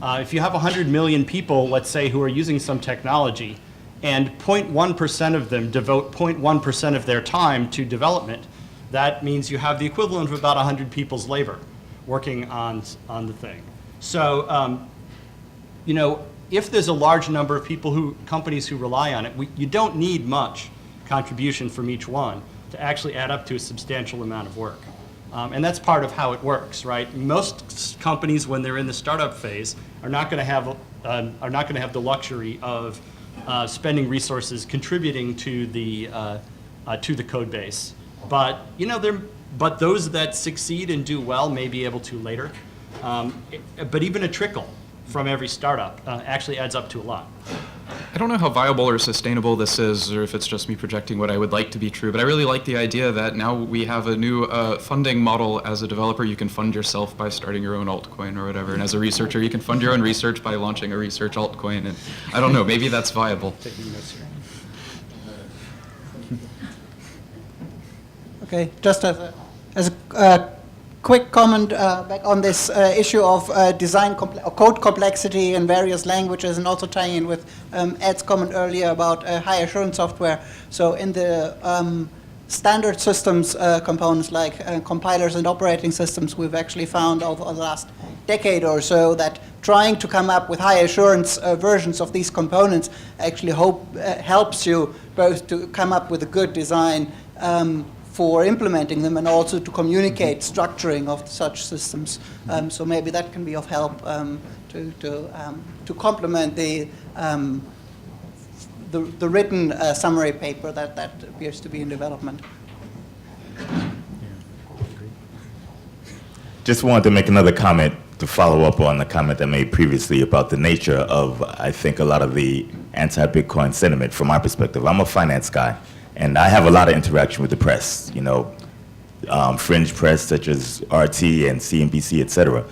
if you have 100 million people, let's say, who are using some technology, and 0.1% of them devote 0.1% of their time to development, that means you have the equivalent of about 100 people's labor working on the thing. So, if there's a large number of companies who rely on it, you don't need much contribution from each one to actually add up to a substantial amount of work. And that's part of how it works, right? Most companies, when they're in the startup phase, are not going to have the luxury of spending resources contributing to the code base. But but those that succeed and do well may be able to later. But even a trickle from every startup actually adds up to a lot. I don't know how viable or sustainable this is, or if it's just me projecting what I would like to be true, but I really like the idea that now we have a new funding model. As a developer, you can fund yourself by starting your own altcoin or whatever, and as a researcher, you can fund your own research by launching a research altcoin, and I don't know, maybe that's viable. Okay, just as a quick comment back on this issue of design or code complexity in various languages, and also tying in with Ed's comment earlier about high assurance software. So in the standard systems components like compilers and operating systems, we've actually found over the last decade or so that trying to come up with high assurance versions of these components actually helps you both to come up with a good design for implementing them, and also to communicate structuring of such systems. So maybe that can be of help to complement the written summary paper that appears to be in development. Just wanted to make another comment to follow up on the comment I made previously about the nature of, I think, a lot of the anti-Bitcoin sentiment from my perspective. I'm a finance guy, and I have a lot of interaction with the press, you know, fringe press such as RT and CNBC, et cetera.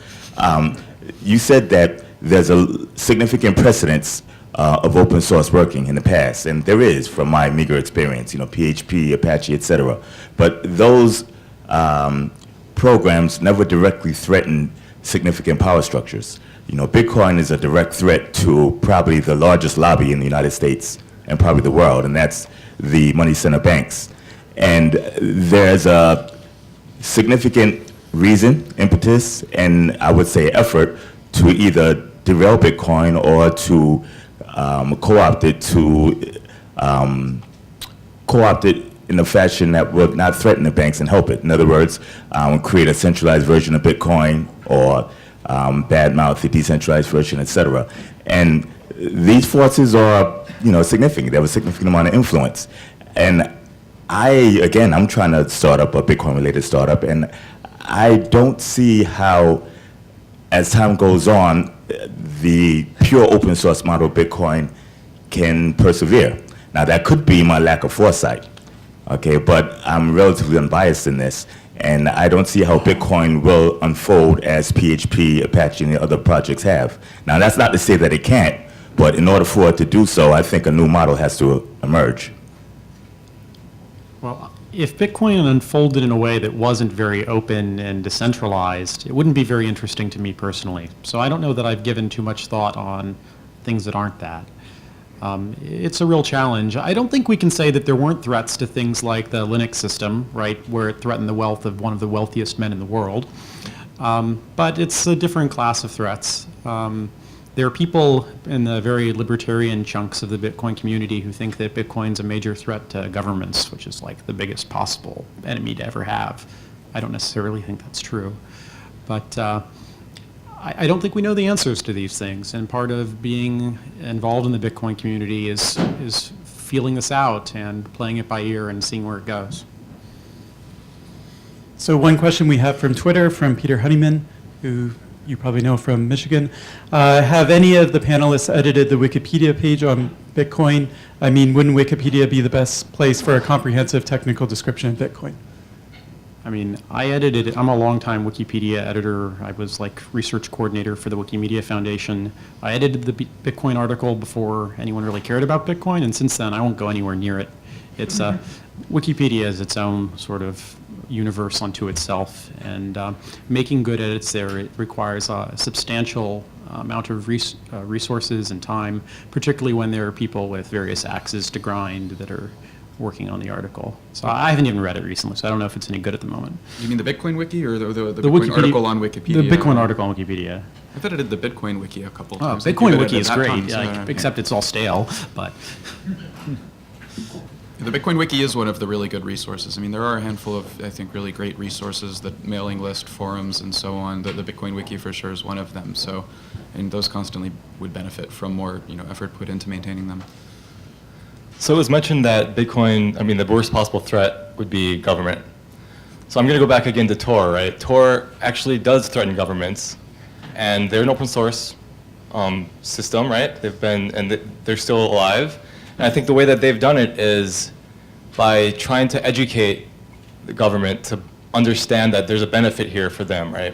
You said that there's a significant precedence of open source working in the past, and there is, from my meager experience, you know, PHP, Apache, et cetera. But those programs never directly threaten significant power structures. You know, Bitcoin is a direct threat to probably the largest lobby in the United States and probably the world, and that's the money center banks. And there's a significant reason, impetus, and I would say effort to either derail Bitcoin or to co-opt it in a fashion that would not threaten the banks and help it. In other words, create a centralized version of Bitcoin, or badmouth the decentralized version, et cetera. And these forces are, you know, significant. They have a significant amount of influence. And I'm trying to start up a Bitcoin-related startup, and I don't see how, as time goes on, the pure open source model of Bitcoin can persevere. Now, that could be my lack of foresight, okay, but I'm relatively unbiased in this, and I don't see how Bitcoin will unfold as PHP, Apache, and the other projects have. Now, that's not to say that it can't, but in order for it to do so, I think a new model has to emerge. Well, if Bitcoin unfolded in a way that wasn't very open and decentralized, it wouldn't be very interesting to me personally. So I don't know that I've given too much thought on things that aren't that. It's a real challenge. I don't think we can say that there weren't threats to things like the Linux system, right, where it threatened the wealth of one of the wealthiest men in the world. But it's a different class of threats. There are people in the very libertarian chunks of the Bitcoin community who think that Bitcoin's a major threat to governments, which is like the biggest possible enemy to ever have. I don't necessarily think that's true. But I don't think we know the answers to these things, and part of being involved in the Bitcoin community is feeling this out and playing it by ear and seeing where it goes. So one question we have from Twitter from Peter Honeyman, who you probably know from Michigan. Have any of the panelists edited the Wikipedia page on Bitcoin? I mean, wouldn't Wikipedia be the best place for a comprehensive technical description of Bitcoin? I mean, I edited it. I'm a longtime Wikipedia editor. I was like research coordinator for the Wikimedia Foundation. I edited the Bitcoin article before anyone really cared about Bitcoin, and since then I won't go anywhere near it. It's Wikipedia is its own sort of universe unto itself, and making good edits there, it requires a substantial amount of resources and time, particularly when there are people with various axes to grind that are working on the article. So I haven't even read it recently, so I don't know if it's any good at the moment. You mean the Bitcoin wiki, or the Bitcoin article on Wikipedia? The Bitcoin article on Wikipedia. I've edited the Bitcoin wiki a couple Oh, times. Bitcoin wiki is great, except it's all stale, but... The Bitcoin wiki is one of the really good resources. I mean, there are a handful of, I think, really great resources, the mailing list, forums, and so on. The Bitcoin wiki for sure is one of them. So, and those constantly would benefit from more, effort put into maintaining them. So it was mentioned that Bitcoin, I mean, the worst possible threat would be government. So I'm going to go back again to Tor, right? Tor actually does threaten governments, and they're an open source system, right? They're still alive. And I think the way that they've done it is by trying to educate the government to understand that there's a benefit here for them, right?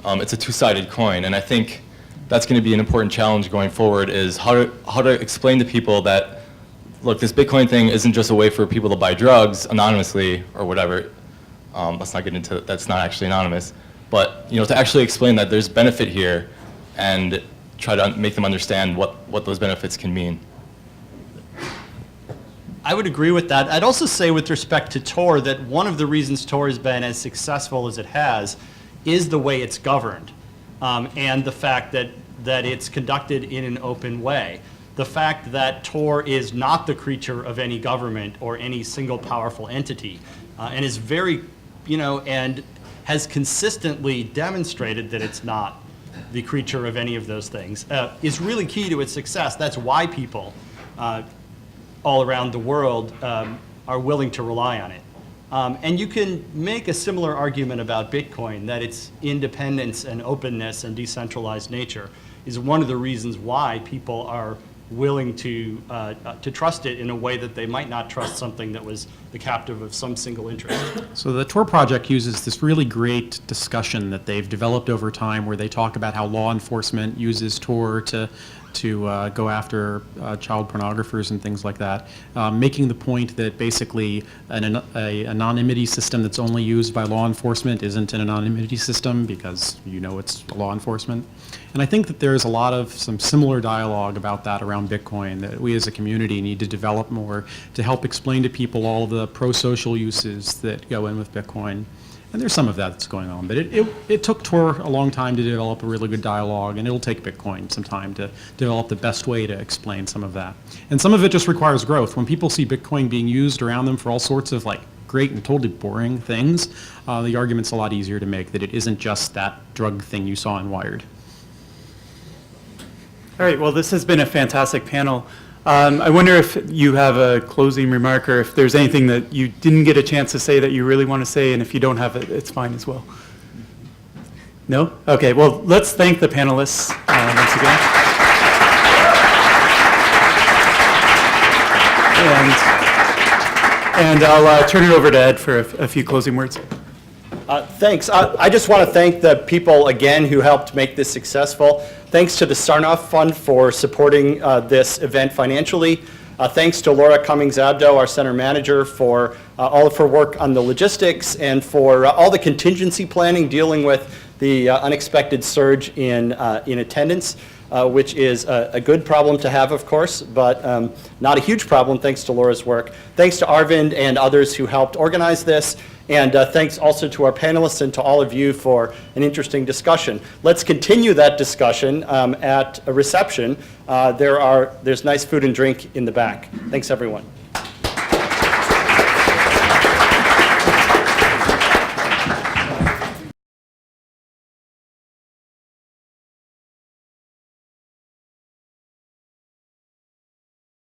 It's a two-sided coin, and I think that's going to be an important challenge going forward, is how to explain to people that, look, this Bitcoin thing isn't just a way for people to buy drugs anonymously or whatever. Let's not get into that's not actually anonymous, but to actually explain that there's benefit here and try to make them understand what those benefits can mean. I would agree with that. I'd also say with respect to Tor that one of the reasons Tor has been as successful as it has is the way it's governed, and the fact that it's conducted in an open way. The fact that Tor is not the creature of any government or any single powerful entity, and is very, and has consistently demonstrated that it's not the creature of any of those things, is really key to its success. That's why people all around the world are willing to rely on it. And you can make a similar argument about Bitcoin, that its independence and openness and decentralized nature is one of the reasons why people are willing to trust it in a way that they might not trust something that was the captive of some single interest. So the Tor project uses this really great discussion that they've developed over time where they talk about how law enforcement uses Tor to go after child pornographers and things like that, making the point that basically an anonymity system that's only used by law enforcement isn't an anonymity system because it's law enforcement. And I think that there's a lot of some similar dialogue about that around Bitcoin that we as a community need to develop more to help explain to people all the pro-social uses that go in with Bitcoin. And there's some of that that's going on, but it took Tor a long time to develop a really good dialogue, and it'll take Bitcoin some time to develop the best way to explain some of that. And some of it just requires growth. When people see Bitcoin being used around them for all sorts of great and totally boring things, the argument's a lot easier to make that it isn't just that drug thing you saw in Wired. All right, well, this has been a fantastic panel. I wonder if you have a closing remark or if there's anything that you didn't get a chance to say that you really want to say, and if you don't have it, it's fine as well. No? Okay, well, let's thank the panelists once again. And I'll turn it over to Ed for a few closing words. Thanks. I just want to thank the people again who helped make this successful. Thanks to the Sarnoff Fund for supporting this event financially. Thanks to Laura Cummings-Abdo, our center manager, for all of her work on the logistics and for all the contingency planning dealing with the unexpected surge in attendance, which is a good problem to have, of course, but not a huge problem thanks to Laura's work. Thanks to Arvind and others who helped organize this. And thanks also to our panelists and to all of you for an interesting discussion. Let's continue that discussion at a reception. There's nice food and drink in the back. Thanks, everyone.